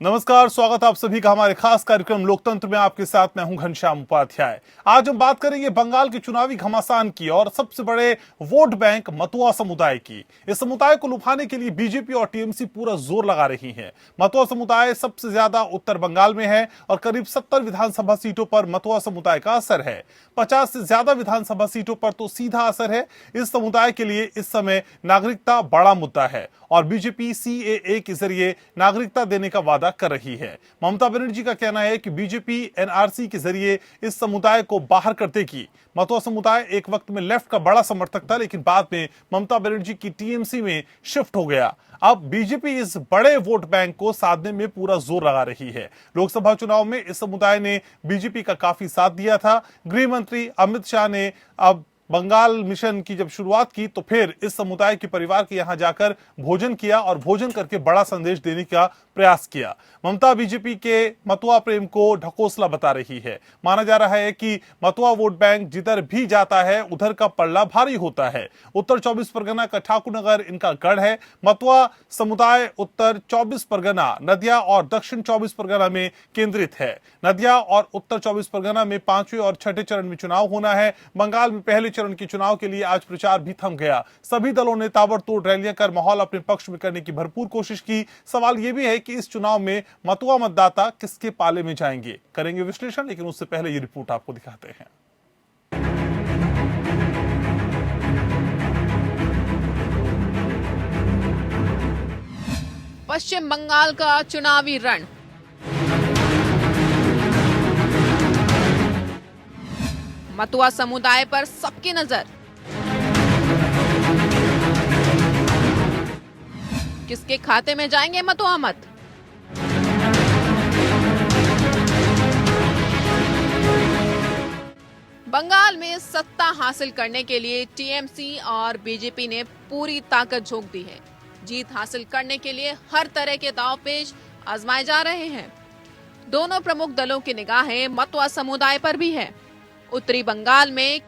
नमस्कार, स्वागत आप सभी का हमारे खास कार्यक्रम लोकतंत्र में। आपके साथ मैं हूं घनश्याम उपाध्याय। आज हम बात करेंगे बंगाल के चुनावी घमासान की और सबसे बड़े वोट बैंक मतुआ समुदाय की। इस समुदाय को लुभाने के लिए बीजेपी और टीएमसी पूरा जोर लगा रही है। मतुआ समुदाय सबसे ज्यादा उत्तर बंगाल में है और करीब 70 विधानसभा सीटों पर मतुआ समुदाय का असर है। 50 से ज्यादा विधानसभा सीटों पर तो सीधा असर है। इस समुदाय के लिए इस समय नागरिकता बड़ा मुद्दा है और बीजेपी सीएए के जरिए नागरिकता देने का वादा कर रही है। ममता बनर्जी का कहना है कि बीजेपी एनआरसी के जरिए इस समुदाय को बाहर कर देगी। मतुआ समुदाय एक वक्त में लेफ्ट का बड़ा समर्थक था, लेकिन बाद में ममता बनर्जी की टीएमसी में शिफ्ट हो गया। अब बीजेपी इस बड़े वोट बैंक को साधने में पूरा जोर लगा रही है। लोकसभा चुनाव में इस समुदाय ने बीजेपी का काफी साथ दिया था। गृह मंत्री अमित शाह ने अब बंगाल मिशन की जब शुरुआत की तो फिर इस समुदाय के परिवार के यहां जाकर भोजन किया और भोजन करके बड़ा संदेश देने का प्रयास किया। ममता बीजेपी के मतुआ प्रेम को ढकोसला बता रही है। माना जा रहा है कि मतुआ वोट बैंक जिधर भी जाता है उधर का पल्ला भारी होता है। उत्तर 24 परगना का ठाकुरनगर इनका गढ़ है। मतुआ समुदाय उत्तर 24 परगना, नदिया और दक्षिण 24 परगना में केंद्रित है। नदिया और उत्तर 24 परगना में 5वें और 6ठे चरण में चुनाव होना है। बंगाल में पहले चरण के चुनाव के लिए आज प्रचार भी थम गया। सभी दलों ने ताबड़तोड़ रैलियां कर माहौल अपने पक्ष में करने की भरपूर कोशिश की। सवाल यह भी है कि इस चुनाव में मतुआ मतदाता किसके पाले में जाएंगे। करेंगे विश्लेषण, लेकिन उससे पहले ये रिपोर्ट आपको दिखाते हैं। पश्चिम बंगाल का चुनावी रण। मतुआ समुदाय पर सबकी नजर। किसके खाते में जाएंगे मतुआ मत? बंगाल में सत्ता हासिल करने के लिए टीएमसी और बीजेपी ने पूरी ताकत झोंक दी है। जीत हासिल करने के लिए हर तरह के दांवपेच आजमाए जा रहे हैं। दोनों प्रमुख दलों की निगाहें मतुआ समुदाय पर भी है। उत्तरी बंगाल में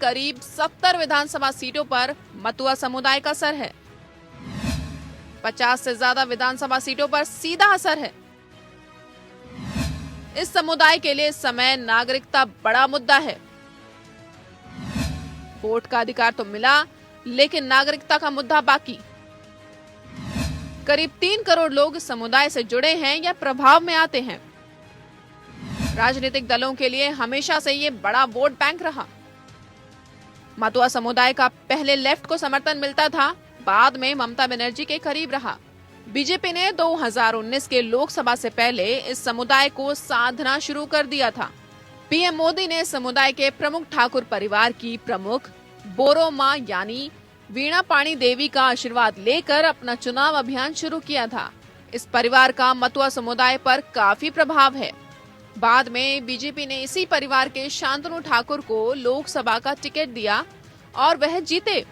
करीब 70 विधानसभा सीटों पर मतुआ समुदाय का असर है। 50 से ज्यादा विधानसभा सीटों पर सीधा असर है। इस समुदाय के लिए इस समय नागरिकता बड़ा मुद्दा है। वोट का अधिकार तो मिला, लेकिन नागरिकता का मुद्दा बाकी। करीब 3 करोड़ लोग इस समुदाय से जुड़े हैं या प्रभाव में आते हैं। राजनीतिक दलों के लिए हमेशा से ये बड़ा वोट बैंक रहा। मतुआ समुदाय का पहले लेफ्ट को समर्थन मिलता था, बाद में ममता बनर्जी के करीब रहा। बीजेपी ने 2019 के लोकसभा से पहले इस समुदाय को साधना शुरू कर दिया था। पीएम मोदी ने समुदाय के प्रमुख ठाकुर परिवार की प्रमुख बोरो मां यानी वीणा पाणी देवी का आशीर्वाद लेकर अपना चुनाव अभियान शुरू किया था। इस परिवार का मतुआ समुदाय पर काफी प्रभाव है। बाद में बीजेपी ने इसी परिवार के शांतनु ठाकुर को लोकसभा का टिकट दिया और वह जीते।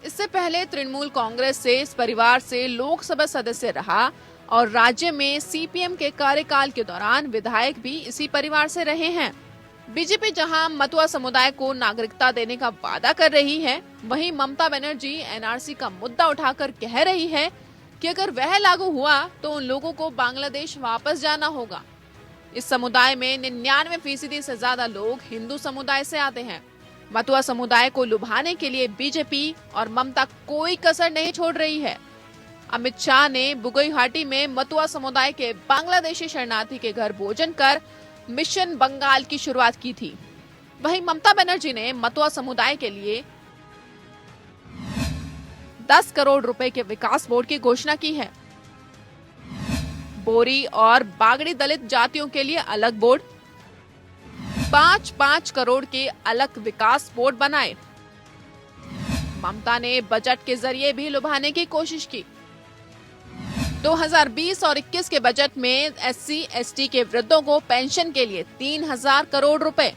इससे पहले तृणमूल कांग्रेस से इस परिवार से लोकसभा सदस्य रहा और राज्य में सीपीएम के कार्यकाल के दौरान विधायक भी इसी परिवार से रहे हैं। बीजेपी जहां मतुआ समुदाय को नागरिकता देने का वादा कर रही है, वहीं ममता बनर्जी एनआरसी का मुद्दा उठाकर कह रही है कि अगर वह लागू हुआ तो उन लोगों को बांग्लादेश वापस जाना होगा। इस समुदाय में 99% से ज्यादा लोग हिंदू समुदाय से आते हैं। मतुआ समुदाय को लुभाने के लिए बीजेपी और ममता कोई कसर नहीं छोड़ रही है। अमित शाह ने बुगईहाटी में मतुआ समुदाय के बांग्लादेशी शरणार्थी के घर भोजन कर मिशन बंगाल की शुरुआत की थी। वहीं ममता बनर्जी ने मतुआ समुदाय के लिए 10 करोड़ रुपए के विकास बोर्ड की घोषणा की है। बोरी और बागड़ी दलित जातियों के लिए अलग बोर्ड, 5-5 करोड़ के अलग विकास बोर्ड बनाए। ममता ने बजट के जरिए भी लुभाने की कोशिश की। 2020 और 21 के बजट में एससी/एसटी के वृद्धों को पेंशन के लिए 3000 करोड़ रुपए,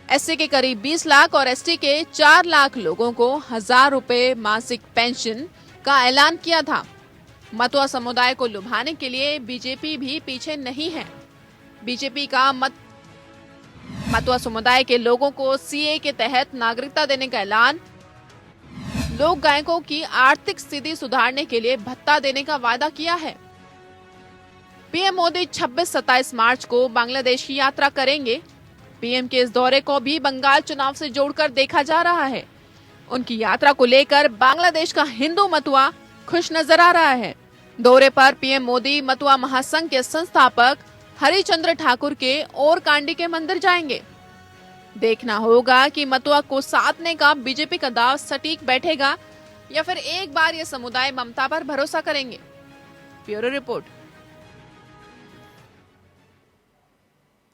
एससी के करीब 20 लाख और एसटी के 4 लाख लोगों को 1000 रुपए मासिक पेंशन का ऐलान किया था। मतुआ समुदाय को लुभाने के लिए बीजेपी भी पीछे नहीं है। बीजेपी का मतुआ समुदाय के लोगों को सीए के तहत नागरिकता देने का ऐलान लोक गायकों की आर्थिक स्थिति सुधारने के लिए भत्ता देने का वादा किया है। पीएम मोदी 26-27 मार्च को बांग्लादेश की यात्रा करेंगे। पीएम के इस दौरे को भी बंगाल चुनाव से जोड़कर देखा जा रहा है। उनकी यात्रा को लेकर बांग्लादेश का हिंदू मतुआ खुश नजर आ रहा है। दौरे पर पीएम मोदी मतुआ महासंघ के संस्थापक हरिचंद्र ठाकुर के और कांडी के मंदिर जाएंगे। देखना होगा कि मतुआ को साधने का बीजेपी का दाव सटीक बैठेगा या फिर एक बार ये समुदाय ममता पर भरोसा करेंगे। Bureau report.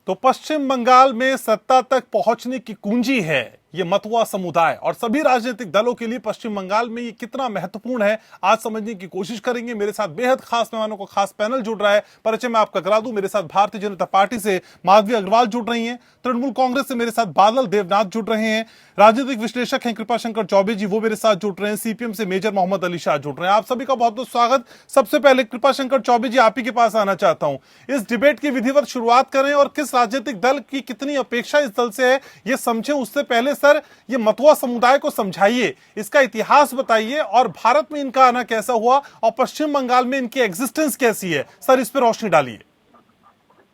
तो पश्चिम बंगाल में सत्ता तक पहुंचने की कुंजी है ये मतुआ समुदाय, और सभी राजनीतिक दलों के लिए पश्चिम बंगाल में ये कितना महत्वपूर्ण है आज समझने की कोशिश करेंगे। मेरे साथ बेहद खास मेहमानों का खास पैनल जुड़ रहा है। परिचय मैं आपका करा दूं, मेरे साथ भारतीय जनता पार्टी से माधवी अग्रवाल जुड़ रही हैं, तृणमूल कांग्रेस से मेरे साथ बादल देवनाथ जुड़ रहे हैं, राजनीतिक विश्लेषक हैं कृपाशंकर चौबे जी, वो मेरे साथ जुड़ रहे हैं, सीपीएम से मेजर मोहम्मद अली शाह जुड़ रहे हैं। आप सभी का बहुत बहुत स्वागत। सबसे पहले कृपाशंकर चौबे जी, आप ही के पास आना चाहता हूं। इस डिबेट की विधिवत शुरुआत करें और किस राजनीतिक दल की कितनी अपेक्षा इस दल से है ये समझें, उससे पहले सर ये मतुआ समुदाय को समझाइए, इसका इतिहास बताइए और भारत में इनका आना कैसा हुआ और पश्चिम बंगाल में इनकी एग्जिस्टेंस कैसी है, सर इस पर रोशनी डालिए।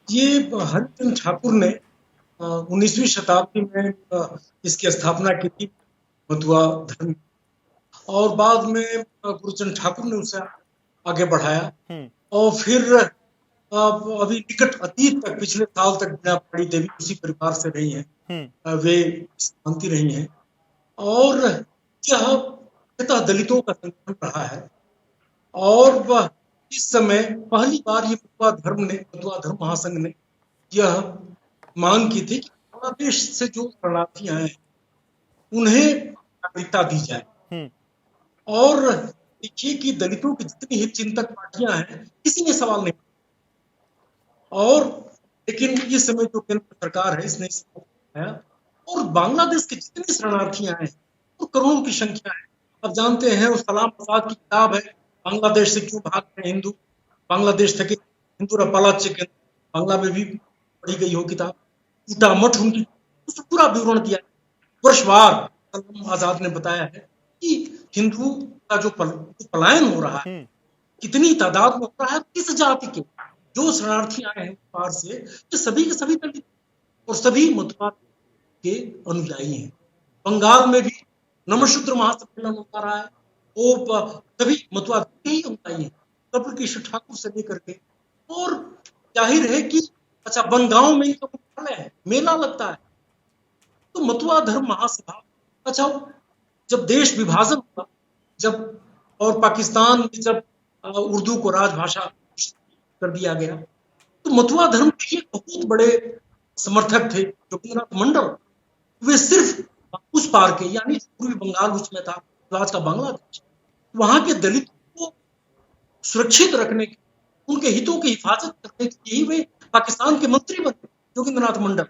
ये हरिचंद्र ठाकुर ने 19वीं शताब्दी में इसकी स्थापना की थी, मतुआ धर्म, और बाद में गुरुचंद ठाकुर ने उसे आगे बढ़ाया और फिर अभी निकट अतीत तक, पिछले साल तक बीना पाड़ी देवी उसी परिवार से रही हैं, वे मानती रही हैं और यह पिता दलितों का संगठन रहा है। और वह इस समय पहली बार ये मतुआ धर्म महासंघ ने यह मांग की थी कि बांग्लादेश से जो शरणार्थी आए हैं उन्हें नागरिकता दी जाए। और देखिए कि दलितों की जितनी हित चिंतक पार्टियां हैं किसी ने सवाल नहीं, और लेकिन इस समय जो केंद्र सरकार है इसने और बांग्लादेश के जितने शरणार्थी आए हैं तो करोड़ों की संख्या है। अब जानते हैं उस सलाम आजाद की किताब है, बांग्लादेश से क्यों भाग रहे हिंदू, बांग्लादेश थे हिंदू रपालाचे के बांग्ला में भी पढ़ी गई हो किताब, टूटा मठ उनकी, उसमें पूरा विवरण दिया। वर्षवार सलाम आजाद ने बताया है कि हिंदू का जो पलायन हो रहा है, कितनी तादाद में हो रहा है, किस जाति के जो शरणार्थी आए हैं पार से, ये सभी के सभी दलित और सभी मतुआ के अनुयायी हैं। बंगाल में भी नमशूद्र महासम्मेलन होता रहा है, वो सभी मतुआ के ही अनुयायी हैं, कपिल ठाकुर से लेकर के। और जाहिर है कि अच्छा बनगांव में इनका मुख्यालय है, मेला लगता है, तो मतुआ धर्म महासभा, अच्छा जब देश विभाजन हुआ, जब और पाकिस्तान में जब उर्दू को राजभाषा कर दिया गया, तो मतुआ धर्म के बहुत बड़े समर्थक थे जोगिंद्रनाथ मंडल। वे सिर्फ उस पार के, यानी पूर्वी बंगाल उसमें था, आज का बांग्लादेश, वहां के दलितों को सुरक्षित रखने के, उनके हितों की हिफाजत करने के लिए वे पाकिस्तान के मंत्री बने जोगिंद्रनाथ मंडल।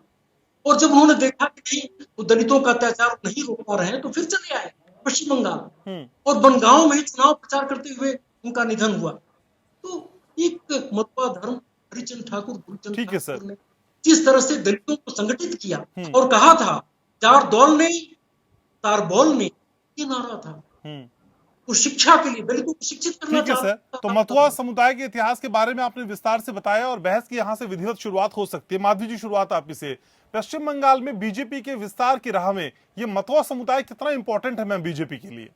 और जब उन्होंने देखा कि नहीं वो दलितों का अत्याचार नहीं रोक पा रहे हैं तो फिर चले आए पश्चिम बंगाल और बनगांव में चुनाव प्रचार करते हुए उनका निधन हुआ। तो एक मतुआ धर्म हरिचंद्र ठाकुर, गुरुचंद ठाकुर ने जिस तरह से दलितों को संगठित किया और कहा था चार दौल नहीं तार बोल नहीं, ये नारा था। तो शिक्षा के लिए दलितों को शिक्षित करना चाहता था। तो मतुआ समुदाय के इतिहास के बारे में आपने विस्तार से बताया और बहस की यहाँ से विधिवत शुरुआत हो सकती है। माधवी जी, शुरुआत आप ही से। पश्चिम बंगाल में बीजेपी के विस्तार की राह में ये मतुआ समुदाय कितना इंपॉर्टेंट है मैम बीजेपी के लिए?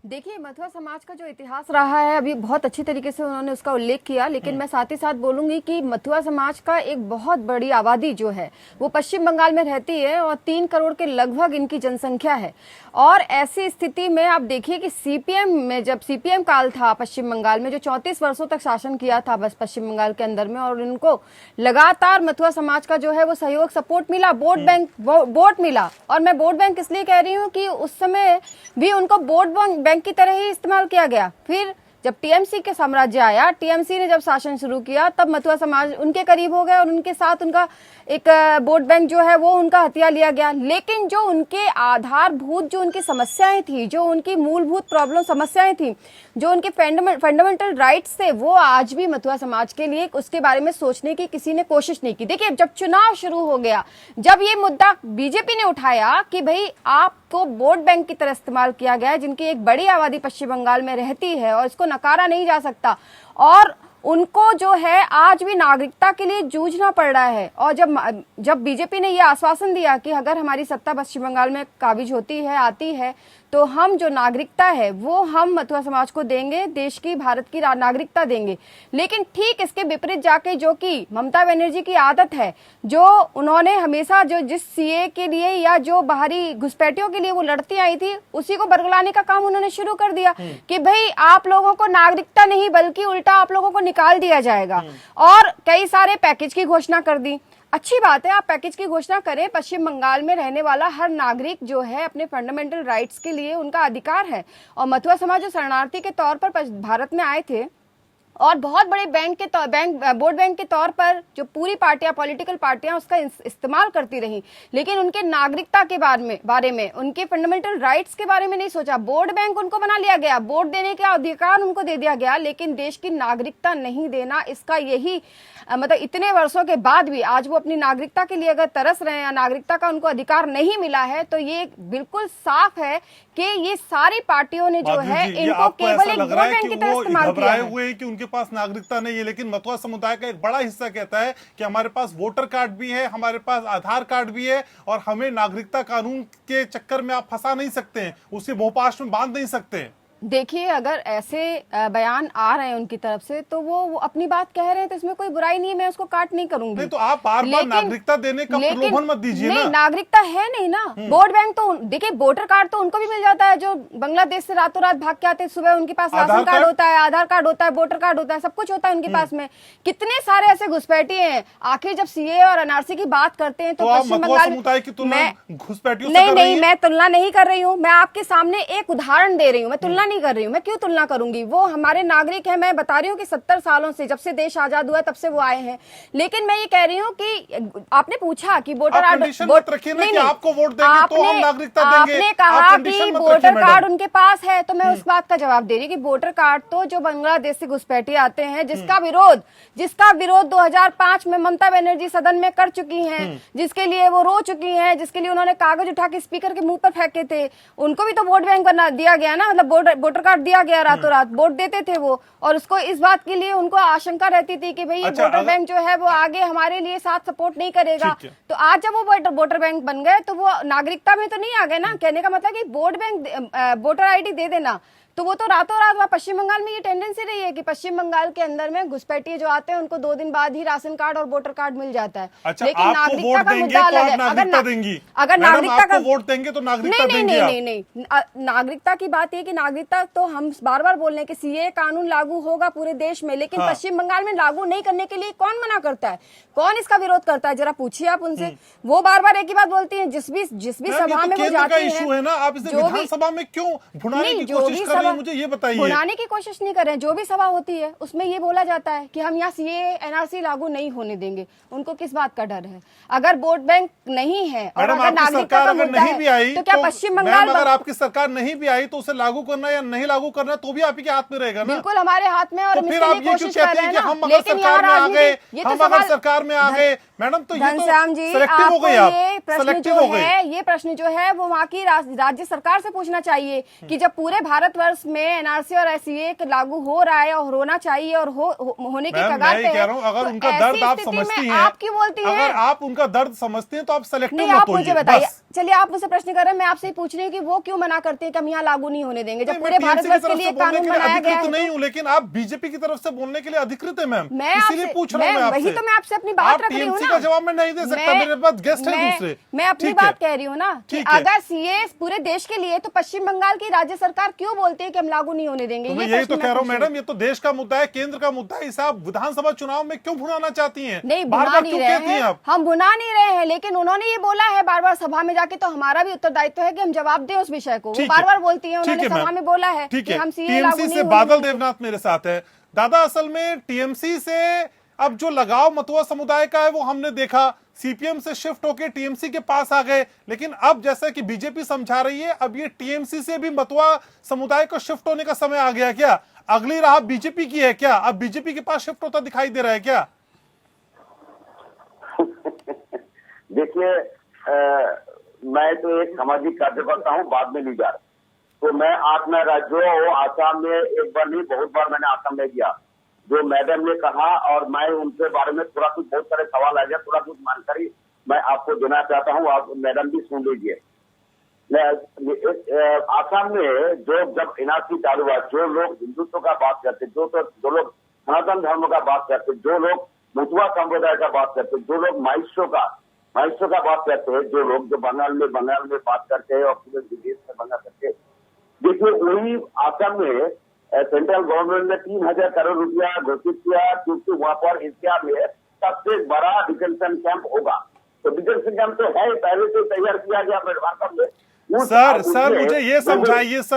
देखिए, मतुआ समाज का जो इतिहास रहा है अभी बहुत अच्छी तरीके से उन्होंने उसका उल्लेख किया, लेकिन मैं साथ ही साथ बोलूंगी कि मतुआ समाज का एक बहुत बड़ी आबादी जो है वो पश्चिम बंगाल में रहती है और 3 करोड़ के लगभग इनकी जनसंख्या है। और ऐसी स्थिति में आप देखिए कि सीपीएम में, जब सीपीएम काल था पश्चिम बंगाल में, जो 34 वर्षों तक शासन किया था बस पश्चिम बंगाल के अंदर में, और इनको लगातार मतुआ समाज का जो है वो सहयोग, सपोर्ट मिला, वोट मिला। और मैं वोट बैंक इसलिए कह रही हूँ कि उस समय भी उनको वोट बैंक की तरह ही इस्तेमाल किया गया। फिर जब टीएमसी के साम्राज्य आया, टीएमसी ने जब शासन शुरू किया, तब मथुआ समाज उनके करीब हो गया और उनके साथ उनका एक वोट बैंक जो है वो उनका हथिया लिया गया। लेकिन जो उनके आधारभूत जो उनकी समस्याएं थी, जो उनकी मूलभूत प्रॉब्लम समस्याएं थी, जो उनके फंडामेंटल राइट्स थे, वो आज भी मथुआ समाज के लिए उसके बारे में सोचने की किसी ने कोशिश नहीं की। देखिए, जब चुनाव शुरू हो गया, जब ये मुद्दा बीजेपी ने उठाया कि भाई आपको वोट बैंक की तरह इस्तेमाल किया गया है, जिनकी एक बड़ी आबादी पश्चिम बंगाल में रहती है और इसको नकारा नहीं जा सकता, और उनको जो है आज भी नागरिकता के लिए जूझना पड़ रहा है। और जब बीजेपी ने यह आश्वासन दिया कि अगर हमारी सत्ता पश्चिम बंगाल में काबिज होती है, आती है, तो हम जो नागरिकता है वो हम मथुआ समाज को देंगे, देश की, भारत की नागरिकता देंगे। लेकिन ठीक इसके विपरीत जाके, जो कि ममता बनर्जी की आदत है, जो उन्होंने हमेशा जो जिस सीए के लिए या जो बाहरी घुसपैठियों के लिए वो लड़ती आई थी, उसी को बरगलाने का काम उन्होंने शुरू कर दिया कि भाई आप लोगों को नागरिकता नहीं बल्कि उल्टा आप लोगों को निकाल दिया जाएगा। और कई सारे पैकेज की घोषणा कर दी। अच्छी बात है, आप पैकेज की घोषणा करें। पश्चिम बंगाल में रहने वाला हर नागरिक जो है अपने फंडामेंटल राइट्स के लिए उनका अधिकार है। और मथुआ समाज जो शरणार्थी के तौर पर भारत में आए थे और बहुत बड़े वोट बैंक के तौर पर जो पूरी पार्टियां, पॉलिटिकल पार्टियां उसका इस्तेमाल करती रही, लेकिन उनके नागरिकता के बारे में, उनके फंडामेंटल राइट्स के बारे में नहीं सोचा। वोट बैंक उनको बना लिया गया, वोट देने का अधिकार उनको दे दिया गया, लेकिन देश की नागरिकता नहीं देना, इसका यही मतलब इतने वर्षों के बाद भी आज वो अपनी नागरिकता के लिए अगर तरस रहे हैं, नागरिकता का उनको अधिकार नहीं मिला है, तो ये बिल्कुल साफ है कि ये सारी पार्टियों ने जो है इनको केवल एक वोट बैंक की तरह इस्तेमाल किया है। हुए कि उनके पास नागरिकता नहीं है, लेकिन मथुआ समुदाय का एक बड़ा हिस्सा कहता है कि हमारे पास वोटर कार्ड भी है, हमारे पास आधार कार्ड भी है, और हमें नागरिकता कानून के चक्कर में आप फंसा नहीं सकते हैं, उसे भोपाश में बांध नहीं सकते। देखिए, अगर ऐसे बयान आ रहे हैं उनकी तरफ से, तो वो अपनी बात कह रहे हैं, तो इसमें कोई बुराई नहीं है, मैं उसको काट नहीं करूंगी। नहीं, तो आप बार बार नागरिकता देने का प्रलोभन मत दीजिए ना। नागरिकता है नहीं ना। वोट बैंक तो देखिए, वोटर कार्ड तो उनको भी मिल जाता है जो बांग्लादेश से रातों रात भाग के आते हैं। सुबह उनके पास राशन कार्ड होता है, आधार कार्ड होता है, वोटर कार्ड होता है, सब कुछ होता है उनके पास में। कितने सारे ऐसे घुसपैठिए हैं। आखिर जब सीए और एनआरसी की बात करते हैं तो पश्चिम बंगाल की तुलना घुसपैठियों से नहीं, मैं तुलना नहीं कर रही हूँ, मैं आपके सामने एक उदाहरण दे रही हूँ, मैं तुलना नहीं कर रही हूँ। मैं क्यों तुलना करूंगी? वो हमारे नागरिक हैं। मैं बता रही हूँ कि 70 सालों से, जब से देश आजाद हुआ तब से वो आए हैं। लेकिन मैं ये कह रही हूँ कि आपने पूछा कि वोटर कार्ड, आपको वोट देंगे तो हम नागरिकता देंगे। आपने कहा कि वोटर कार्ड उनके पास है, तो मैं उस बात का जवाब दे रही हूँ कि वोटर कार्ड तो जो बांग्लादेश से घुसपैठिए आते हैं, जिसका विरोध 2005 में ममता बनर्जी सदन में कर चुकी हैं, जिसके लिए वो रो चुकी हैं, जिसके लिए उन्होंने कागज उठा के स्पीकर के मुंह पर फेंके थे, उनको भी तो वोट बैंक बना दिया गया ना। मतलब वोटर कार्ड दिया गया, रातों रात वोट देते थे वो। और उसको इस बात के लिए उनको आशंका रहती थी कि भाई ये वोटर बैंक जो है वो आगे हमारे लिए साथ सपोर्ट नहीं करेगा। तो आज जब वो वोटर बैंक बन गए तो वो नागरिकता में तो नहीं आ गए ना। कहने का मतलब कि वोट बैंक, वोटर आईडी दे देना, तो वो तो रातों रात वहाँ पश्चिम बंगाल में ये टेंडेंसी रही है कि पश्चिम बंगाल के अंदर में घुसपैठिए जो आते हैं उनको 2 दिन बाद ही राशन कार्ड और वोटर कार्ड मिल जाता है। अच्छा, लेकिन नागरिकता का मुद्दा अलग है। अगर नागरिकता का वोट देंगे तो नागरिकता नहीं, नागरिकता की बात है कि नागरिकता तो हम बार बार बोल रहे हैं कि सीए कानून लागू होगा पूरे देश में, लेकिन पश्चिम बंगाल में लागू नहीं करने के लिए कौन मना करता है, कौन इसका विरोध करता है? जरा पूछिए आप उनसे। वो बार बार एक ही बात बोलती है, जिस भी सभा में वो जाती है। आप इसे विधानसभा में क्यों भुनाने की कोशिश कर रहे हैं, मुझे ये बताइए। भुनाने की कोशिश नहीं कर रहे हैं। जो भी सभा होती है उसमें ये बोला जाता है कि हम यहाँ सीए एनआरसी लागू नहीं होने देंगे। उनको किस बात का डर है? अगर वोट बैंक नहीं है और अगर नागरिकता का मुद्दा है, तो क्या पश्चिम बंगाल, अगर आपकी सरकार नहीं भी आई तो उसे लागू करना या नहीं लागू करना तो भी आप ही के हाथ में रहेगा ना। बिल्कुल हमारे हाथ में, और तो फिर आप ये क्यों कहते हैं कि हम अगर सरकार में आ गए, हम अगर सरकार में आ गए? मैडम, तो ये तो सिलेक्टिव हो गए, आप सिलेक्टिव हो गए। ये प्रश्न जो है वो वहाँ की राज्य सरकार से पूछना चाहिए कि जब पूरे भारतवर्ष में एनआरसी और सीए लागू हो रहा है और होना चाहिए और होने की कगार पे है, अगर उनका दर्द आप समझती हैं, आप क्यों बोलती हैं? अगर आप उनका दर्द समझते हैं तो आप सिलेक्टिव नहीं, आप मुझे बताइए। चलिए, आप मुझसे प्रश्न कर रहे हैं, मैं आपसे पूछ रही हूँ कि वो क्यों मना करते हैं कि हम यहाँ लागू नहीं होने देंगे, जब पूरे भारतवर्ष के लिए कानून बनाया गया है। नहीं हूँ, लेकिन आप बीजेपी की तरफ से बोलने के लिए अधिकृत है मैम, इसीलिए पूछ रहा हूँ मैं आपसे। वही तो मैं आपसे अपनी बात रख रही हूँ ना। जवाब मैं नहीं दे सकता, मेरे पास गेस्ट है दूसरे। मैं अपनी बात कह रही हूँ ना कि अगर सीए पूरे देश के लिए, तो पश्चिम बंगाल की राज्य सरकार क्यों बोलती गारंटी है कि हम लागू नहीं होने देंगे। तो मैं ये यही तो प्रश्न कह मैं रहा हूँ पूछ रही मैडम, ये तो देश का मुद्दा है, केंद्र का मुद्दा है, इसे आप विधानसभा चुनाव में क्यों भुनाना चाहती हैं? नहीं, बार भुना बार नहीं क्यों रहे कहती हैं हैं, आप? हम भुना नहीं रहे हैं, लेकिन उन्होंने ये बोला है बार बार सभा में जाके, तो हमारा भी उत्तरदायित्व है कि हम जवाब दें उस विषय को। वो ठीक बार है, बार बोलती है, ठीक उन्होंने है सभा मैम, में बोला है ठीक कि है। हम सीए लागू टीएमसी नहीं से होने बादल देंगे। देवनाथ मेरे साथ है। दादा, असल में टीएमसी से अब जो लगाव मतुआ समुदाय का है वो हमने देखा, सीपीएम से शिफ्ट होकर टीएमसी के पास आ गए, लेकिन अब जैसे कि बीजेपी समझा रही है, अब ये टीएमसी से भी मतुआ समुदाय को शिफ्ट होने का समय आ गया क्या? अगली राह बीजेपी की है क्या? अब बीजेपी के पास शिफ्ट होता दिखाई दे रहा है क्या? देखिए, मैं तो एक सामाजिक कार्यकर्ता हूँ, बाद में लीडर। तो मैं 8 राज्यों और आसाम में एक बार नहीं बहुत बार मैंने आसाम में गया। जो मैडम ने कहा और मैं उनके बारे में थोड़ा कुछ बहुत सारे सवाल आ गया, थोड़ा कुछ जानकारी मैं आपको देना चाहता हूँ, आप मैडम भी सुन लीजिए। आसाम में जो जब एनआरसी चालू हुआ, जो लोग हिंदुत्व का बात करते, जो लोग सनातन धर्म का बात करते, जो लोग मुतुआ संप्रदाय का बात करते, जो लोग माइसो का बात करते हैं, जो लोग जो बंगाल में बात करते हैं और पूरे विदेश में बंगाल करते हैं, देखिए वही आसाम में सेंट्रल गवर्नमेंट ने 3,000 करोड़ रुपया घोषित किया, क्योंकि वहां पर एशिया में सबसे बड़ा डिटेंशन कैंप होगा। तो डिटेंशन कैंप तो है, पहले से तैयार किया गया आसाम में। सर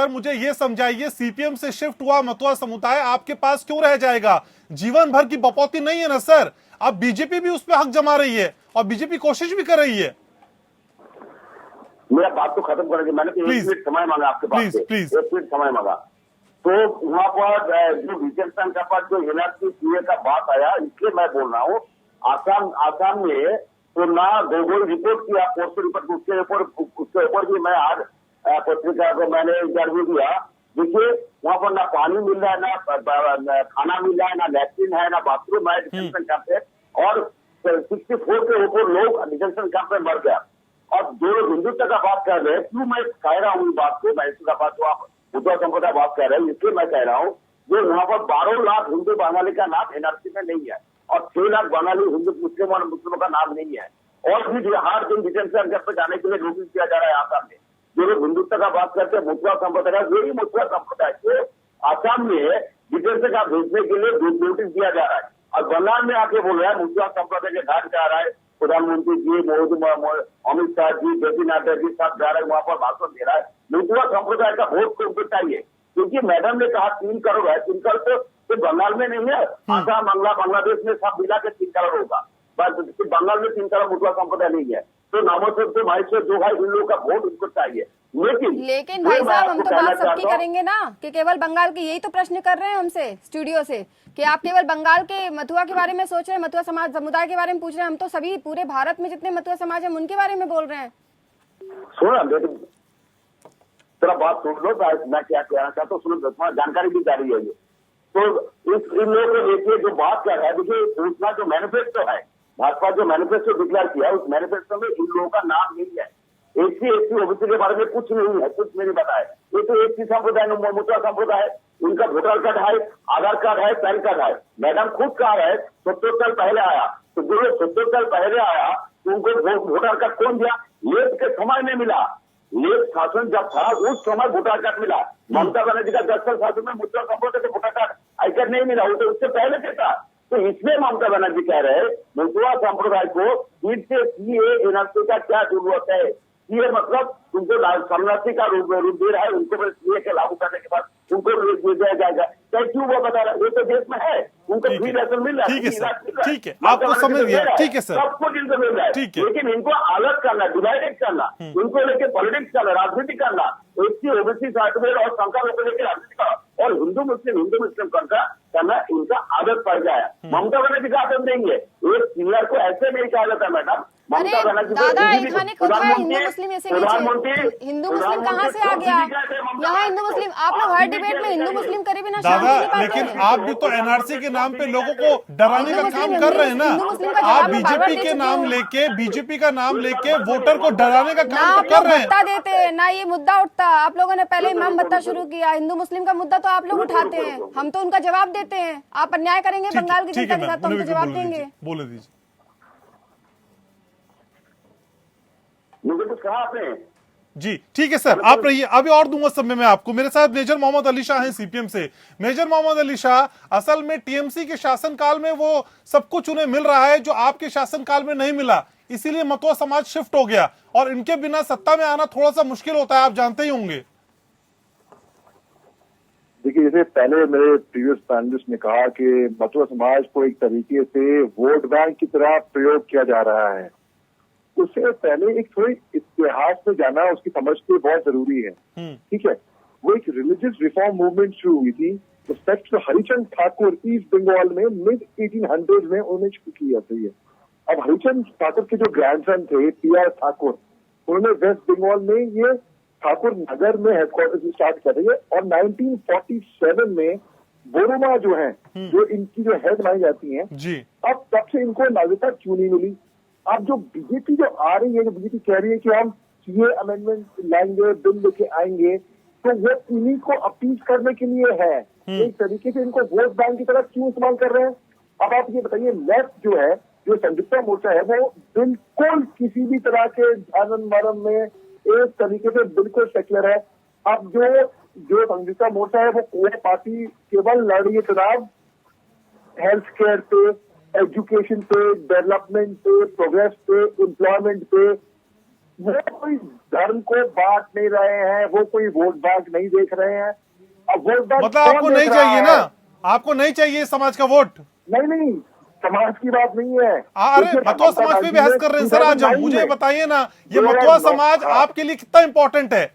मुझे ये समझाइए, सीपीएम से शिफ्ट हुआ मतुआ समुदाय आपके पास क्यों रह जाएगा? जीवन भर की बपौती नहीं है ना सर? अब बीजेपी भी उस पर हक जमा रही है और बीजेपी कोशिश भी कर रही है। मेरा बात तो खत्म करेंगे, मैंने तो 1 मिनट समय मांगा आपके पास से, 1 मिनट समय मांगा। तो वहां पर जो डिटेंशन का पास जो एनआरसी सीए का बात आया, इसलिए मैं बोल रहा हूँ, आसाम में तो ना गूगल रिपोर्ट किया, पोस्टल रिपोर्ट, उसके ऊपर भी मैं आज पत्रिका को मैंने इंटरव्यू दिया। देखिए वहां पर ना पानी मिल रहा है, ना खाना मिल रहा है, ना लैट्रिन है, ना बाथरूम है डिटेंशन कैंप पे, और 64 के ऊपर लोग डिटेंशन कैंप में मर गया। और जो लोग हिंदुत्व का बात कर रहे हैं, क्यों मैं कह रहा हूँ बात को, मैं इसका बात को आप मुतुआ संप्रदाय बात कर रहे हैं, इसलिए मैं कह रहा हूँ, जो वहां पर 12 लाख हिंदू बंगाली का नाम एनआरसी में नहीं है और 6 लाख बंगाली हिंदू मुस्लिम और मुस्लिमों का नाम नहीं है, और भी हर दिन डिटेंशन कैंप पे जाने के लिए नोटिस किया जा रहा है आसाम में। जो लोग हिंदुत्व का बात करते हैं, मुतुआ संप्रदाय, यही मुतुआ संप्रदाय को आसाम में डिटेंशन का भेजने के लिए नोटिस दिया जा रहा है, और बंगाल में आके बोल रहा है मुतुआ संप्रदाय के घाट जा रहा है, प्रधानमंत्री जी, अमित शाह जी, जेपी नड्डा जी सब जा रहे हैं, वहां पर भाषण दे रहा है। मुतुआ संप्रदाय का वोट को चाहिए, क्योंकि मैडम ने कहा 3 करोड़ है, 3 करोड़ तो बंगाल में नहीं है, आसाम, बांग्लादेश में सब मिला के 3 करोड़ होगा, बस बंगाल में 3 करोड़ मुतुआ संप्रदाय नहीं है। तो नामों से भाई से जो भाई इन लोगों का वोट उनको चाहिए। लेकिन भाई साहब, हम तो बात सबकी करेंगे ना, कि केवल बंगाल की, यही तो प्रश्न कर रहे हैं हमसे स्टूडियो से, कि आप केवल बंगाल के मथुआ के बारे में सोच रहे हैं, मथुआ समाज समुदाय के बारे में पूछ रहे हैं। हम तो सभी पूरे भारत में जितने मथुआ समाज है उनके बारे में बोल रहे हैं। सुनो थोड़ा बात सुन लो, मैं क्या कहना चाहता हूँ, सुनो, जानकारी भी जा रही है ये। तो इन लोगों को देखिए जो बात कर रहा है, देखिए सूचना जो मैनिफेस्टो है, भाजपा जो मैनिफेस्टो डिक्लेयर किया है, उस मैनिफेस्टो में इन लोगों का नाम नहीं है। एससी ओबीसी के बारे में कुछ नहीं है, कुछ नहीं बताया। ये तो एससी संप्रदाय, मुतुआ संप्रदाय है, उनका वोटर कार्ड है, आधार कार्ड है, पैन कार्ड है। मैडम खुद कहा है 70 साल पहले आया, तो जो लोग 70 साल पहले आया उनको वोटर कार्ड कौन दिया? लेट के समय में मिला, लेट शासन जब था उस समय वोटर कार्ड मिला। ममता बनर्जी का 10 साल शासन में मुतुआ संप्रदाय को वोटर कार्ड आई कार्ड नहीं मिला, वो तो उससे पहले से था। तो इसमें ममता बनर्जी कह रहे हैं मुतुआ संप्रदाय को फिर से सीए एनआरसी का क्या जरूरत है? ये मतलब उनको शरणार्थी का रूप दे रहा है, उनको सीए के लागू करने के बाद उनको दिया जाएगा। क्यों वो बता रहा है? ये तो देश में है, उनको फ्री राशन मिल रहा है। ठीक है सर, ठीक है, आपको समझ गया, ठीक है सर, सब कुछ इनको मिल रहा है, ठीक है। लेकिन इनको अलग करना, डिवाइडेड करना, इनको लेके पॉलिटिक्स करना, राजनीति करना, एससी ओबीसी सर्टिफिकेट और संख्या को लेकर राजनीति करना, और हिंदू मुस्लिम करना इनका आदत पड़ गया है। ममता बनर्जी का आदत नहीं है। एक सीनियर को ऐसे नहीं कहा जाता मैडम। ममता बनर्जी दादा, हिंदू मुस्लिम ऐसे हिंदू मुस्लिम कहाँ से आ गया यहाँ? हिंदू मुस्लिम, आप लोग हर डिबेट में हिंदू मुस्लिम करे बिना दादा, लेकिन आप भी तो एनआरसी के नाम पे लोगों को डराने का काम कर रहे हैं ना। आप बीजेपी के नाम लेके, बीजेपी का नाम लेके वोटर को डराने का काम तो कर रहे हैं। भत्ता देते हैं ना, ये मुद्दा उठता। आप लोगों ने पहले इमाम भत्ता शुरू किया, हिंदू मुस्लिम का मुद्दा तो आप लोग उठाते हैं, हम तो उनका जवाब देते हैं। आप अन्याय करेंगे बंगाल की जनता के साथ, तो हम तो जवाब देंगे। बोले दीजिए। मुझे कुछ कहा आपने? जी ठीक है सर, आप रहिए, अभी और दूंगा समय मैं आपको। मेरे साथ मेजर मोहम्मद अली शाह हैं सीपीएम से। मेजर मोहम्मद अली शाह, असल में टीएमसी के शासनकाल में वो सब कुछ उन्हें मिल रहा है जो आपके शासनकाल में नहीं मिला, इसीलिए मतुआ समाज शिफ्ट हो गया और इनके बिना सत्ता में आना थोड़ा सा मुश्किल होता है, आप जानते ही होंगे। देखिए, जैसे पहले मेरे प्रीवियस पैनलिस्ट ने कहा कि मतुआ समाज को एक तरीके से वोट बैंक की तरह प्रयोग किया जा रहा है, उससे पहले एक थोड़ी इतिहास में जाना, उसकी समझ के बहुत जरूरी है। ठीक है, वो एक रिलीजियस रिफॉर्म मूवमेंट शुरू हुई थी respect to Harichand Thakur east Bengal में मिड 1800 में उन्होंने शुरू की जाती है। अब हरिचंद ठाकुर के जो ग्रैंडसन थे पीआर ठाकुर, उन्होंने वेस्ट बंगाल में ये ठाकुर नगर में हेडक्वार्टर स्टार्ट कर रही है और 1947 में बोरोमा जो है, जो इनकी जो हेड मानी जाती है जी, अब तब से इनको नागरिकता क्यों नहीं मिली। अब जो बीजेपी जो आ रही है, जो बीजेपी कह रही है कि हम सीए अमेंडमेंट लाएंगे, बिल लेके आएंगे, तो वो इन्हीं को अपील करने के लिए है। एक तरीके से इनको वोट बैंक की तरह क्यों इस्तेमाल कर रहे हैं। अब आप ये बताइए, लेफ्ट जो है, जो संयुक्त मोर्चा है, वो बिल्कुल किसी भी तरह के धर्म मरम में एक तरीके से बिल्कुल सेक्युलर है। अब जो संयुक्त मोर्चा है, वो पार्टी केवल लड़ रही है चुनाव हेल्थ केयर पे, एजुकेशन पे, डेवलपमेंट पे, प्रोग्रेस पे, एम्प्लॉयमेंट पे। वो कोई धर्म को बांट नहीं रहे हैं, वो कोई वोट बैंक नहीं देख रहे हैं। अब वोट बैंक मतलब आपको नहीं चाहिए ना, आपको नहीं चाहिए समाज का वोट? नहीं, समाज की बात नहीं है। अरे मतुआ समाज पे बहस कर रहे हैं सर आज हम। मुझे बताइए ना, ये मतुआ समाज आपके लिए कितना इम्पोर्टेंट है?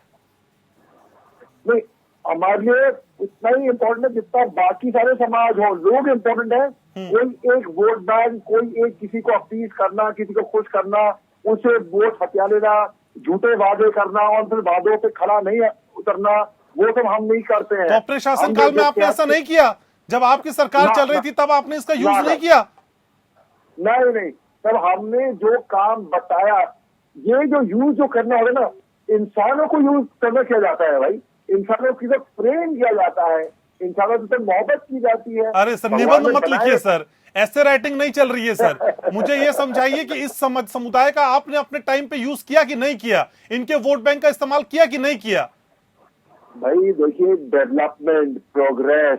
नहीं, हमारे लिए उतना ही इम्पोर्टेंट है जितना बाकी सारे समाज हो। लोग इम्पोर्टेंट है, कोई एक वोट बैंक, कोई एक किसी को अपील करना, किसी को खुश करना, उसे वोट हत्या लेना, झूठे वादे करना और फिर वादों पे खड़ा नहीं उतरना, वो सब हम नहीं करते हैं। तो अपने शासनकाल में आपने ऐसा नहीं किया? जब आपकी सरकार चल रही थी तब आपने इसका यूज नहीं किया? नहीं, तब हमने जो काम बताया, ये जो यूज जो करना होगा ना, इंसानों को यूज करना किया जाता है भाई। इंसानों की तरफ प्रेम किया जाता है, इंसानों से मोहब्बत की जाती है। अरे सर, निबंध मत लिखिए सर, ऐसे राइटिंग नहीं चल रही है सर। मुझे ये समझाइए कि इस समुदाय का आपने अपने टाइम पे यूज किया कि नहीं किया? इनके वोट बैंक का इस्तेमाल किया कि नहीं किया? भाई देखिए, development, progress,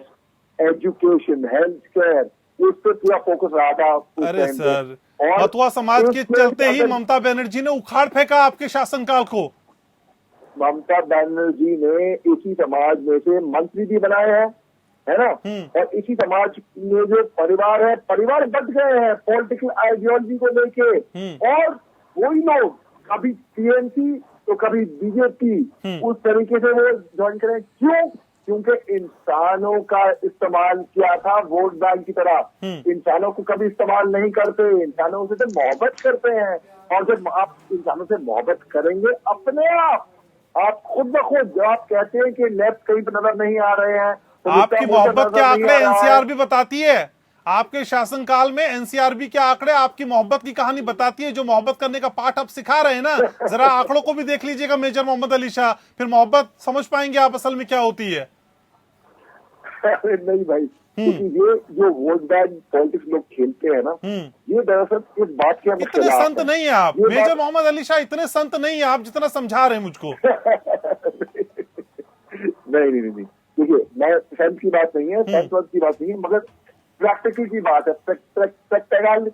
education, health care, उस पर पूरा फोकस रहा था। अरे सर, मतुआ समाज के चलते ही ममता बनर्जी ने उखाड़ फेंका आपके शासनकाल को। ममता बनर्जी ने इसी समाज में से मंत्री भी बनाए हैं, है ना, और इसी समाज में जो परिवार है, परिवार बट गए हैं पॉलिटिकल आइडियोलॉजी को लेके। और वही लोग कभी टीएमसी तो कभी बीजेपी, उस तरीके से वो ज्वाइन करें। क्यों? क्योंकि इंसानों का इस्तेमाल किया था वोट बैंक की तरह। इंसानों को कभी इस्तेमाल नहीं करते, इंसानों से तो मोहब्बत करते हैं। और जब आप इंसानों से मोहब्बत करेंगे, अपने आप खुद ब खुद, जो आप कहते हैं कि लेफ्ट कहीं पर नजर नहीं आ रहे हैं, तो आपकी मोहब्बत के आंकड़े एनसीआर भी बताती है। आपके शासनकाल में एनसीआरबी के आंकड़े आपकी मोहब्बत की कहानी बताती है। जो मोहब्बत करने का पाठ आप सिखा रहे हैं ना, जरा आंकड़ों को भी देख लीजिएगा मेजर मोहम्मद अली शाह, फिर मोहब्बत समझ पाएंगे आप असल में क्या होती है। नहीं भाई, क्योंकि ये जो वोट बैंक पॉलिटिक्स लोग खेलते हैं ना, ये दरअसल इस बात के हम इतने संत नहीं है आप मेजर मोहम्मद अली शाह, इतने संत नहीं है आप जितना समझा रहे हैं मुझको। नहीं, देखिए, मैं संत की बात नहीं है, संत की बात नहीं है, मगर प्रैक्टिकल की बात है। प्रैक्टिकल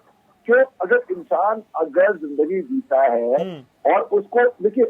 कि अगर इंसान अगर जिंदगी जीता है और उसको, देखिए,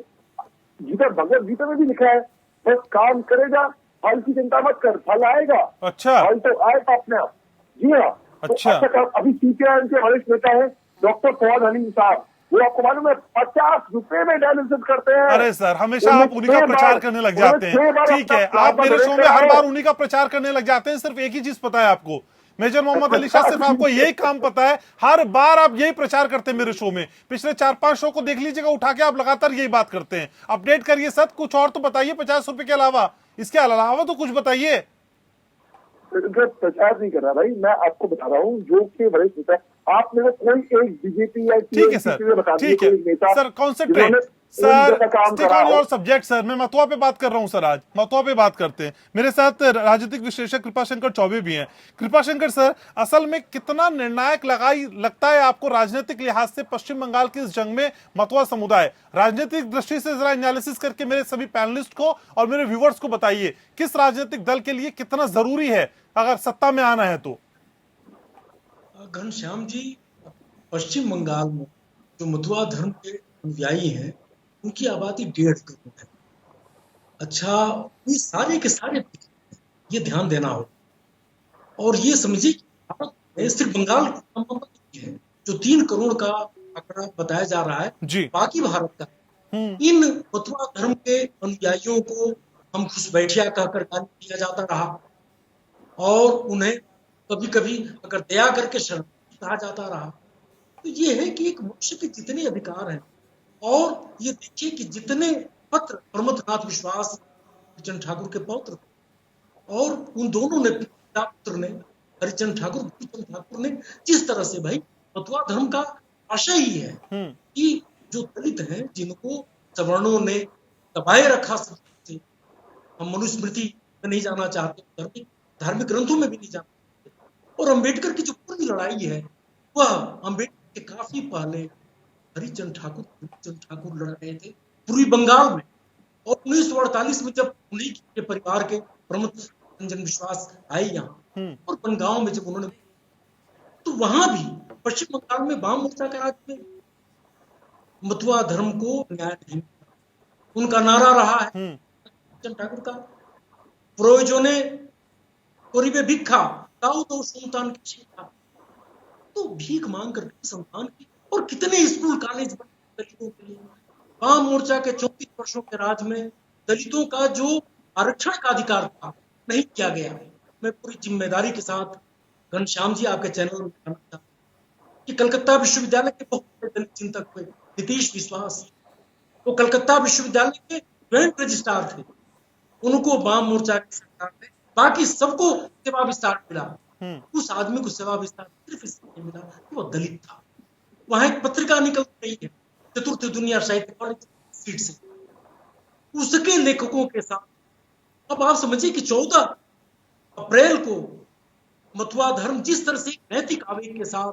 गीता, भगवत गीता में भी लिखा है, बस काम करेगा, फल की चिंता मत कर, फल आएगा। अच्छा, फल तो आएगा अपने आप। जी हाँ। अच्छा, तो अभी सीपीआई के वरिष्ठ नेता है डॉक्टर फवाद हलीम साहब, वो आपको मालूम है 50 रुपए में डायलिसिस करते हैं। अरे सर, हमेशा आप उन्हीं का प्रचार करने लग जाते हैं। ठीक है, आप मेरे शो में हर बार उन्हीं का प्रचार करने लग जाते हैं। सिर्फ एक ही चीज पता है आपको, मेजर मोहम्मद अली शाह, सिर्फ आपको यही काम पता है। हर बार आप यही प्रचार करते हैं मेरे शो में। पिछले 4-5 शो को देख लीजिएगा उठा के, आप लगातार यही बात करते हैं। अपडेट करिए सर, कुछ और तो बताइए 50 रुपए के अलावा, इसके अलावा तो कुछ बताइए। प्रचार नहीं कर रहा भाई, मैं आपको बता रहा हूँ जो कि वरिष्ठ नेता। आप मेरे कोई एक बीजेपी या ठीक है सर, ठीक है सर, कौन से ट्रेंड सर जैसा काम स्टिक करा ऑन हो। योर सब्जेक्ट सर, मैं मथुआ पे बात कर रहा हूं सर, आज मथुआ पे बात करते हैं। मेरे साथ राजनीतिक विश्लेषक कृपाशंकर चौबे भी हैं। कृपाशंकर सर, असल में कितना निर्णायक लगता है आपको राजनीतिक लिहाज से पश्चिम बंगाल की इस जंग में मथुआ समुदाय? राजनीतिक दृष्टि से जरा एनालिसिस करके मेरे सभी पैनलिस्ट को और मेरे व्यूवर्स को बताइए, किस राजनीतिक दल के लिए कितना जरूरी है अगर सत्ता में आना है तो? घनश्याम जी, पश्चिम बंगाल में जो मथुआ धर्म के अनुयायी हैं, उनकी आबादी 1.5 करोड़ है। अच्छा, ये सारे के सारे ये ध्यान देना हो और ये समझिए कि भारत में सिर्फ बंगाल नहीं है जो 3 करोड़ का आंकड़ा बताया जा रहा है जी। बाकी भारत का। इन मथुआ धर्म के अनुयायियों को हम घुसपैठिया कहकर गाली दिया जाता रहा और उन्हें कभी कभी अगर दया करके शरण कहा जाता रहा। तो ये है कि एक मनुष्य के जितने अधिकार हैं, और ये देखिए कि जितने पत्र प्रमथनाथ विश्वास हरिचंद ठाकुर के पौत्र थे और उन दोनों ने पुत्र ने हरिचंद ठाकुर गुरुचंद ठाकुर ने जिस तरह से भाई मथुआ धर्म का आशय ही है कि जो दलित हैं जिनको सवर्णों ने दबाए रखा, से हम मनुस्मृति में नहीं जाना चाहते, धार्मिक ग्रंथों में भी नहीं जाना चाहते। और अम्बेडकर की जो पूरी लड़ाई है वह अम्बेडकर के काफी पहले हरिचंद ठाकुर लड़ रहे थे पूर्वी बंगाल में। और 1948 में जब उन्हीं के परिवार के प्रमुख रंजन विश्वास आए यहाँ और बनगांव में जब उन्होंने, तो वहां भी पश्चिम बंगाल में वाम मोर्चा का राज में मथुआ धर्म को न्याय नहीं मिला। उनका नारा रहा है हरिचंद ठाकुर का, प्रयोजने कोरिबे भिक्षा ताऊ तो संतान की शिक्षा। तो भीख मांग करके संतान की, और कितने स्कूल कॉलेज बने दलितों के लिए। वाम मोर्चा के 34 वर्षों के राज में दलितों का जो आरक्षण का अधिकार था नहीं किया गया। मैं पूरी जिम्मेदारी के साथ घनश्याम जी आपके चैनल में कहना चाहता हूं कि कलकत्ता विश्वविद्यालय के बहुत बड़े दलित चिंतक हुए नीतीश विश्वास, वो कलकत्ता विश्वविद्यालय के ज्वाइंट रजिस्ट्रार थे। उनको वाम मोर्चा की सरकार ने, बाकी सबको सेवा विस्तार मिला, उस आदमी को सेवा विस्तार सिर्फ इसलिए मिला कि वो दलित था। वहां एक पत्रिका निकल रही है चतुर्थ दुनिया साहित्य कॉलेज सीट से, उसके लेखकों के साथ। अब आप समझिए कि 14 अप्रैल को मथुआ धर्म जिस तरह से नैतिक आवेग के साथ,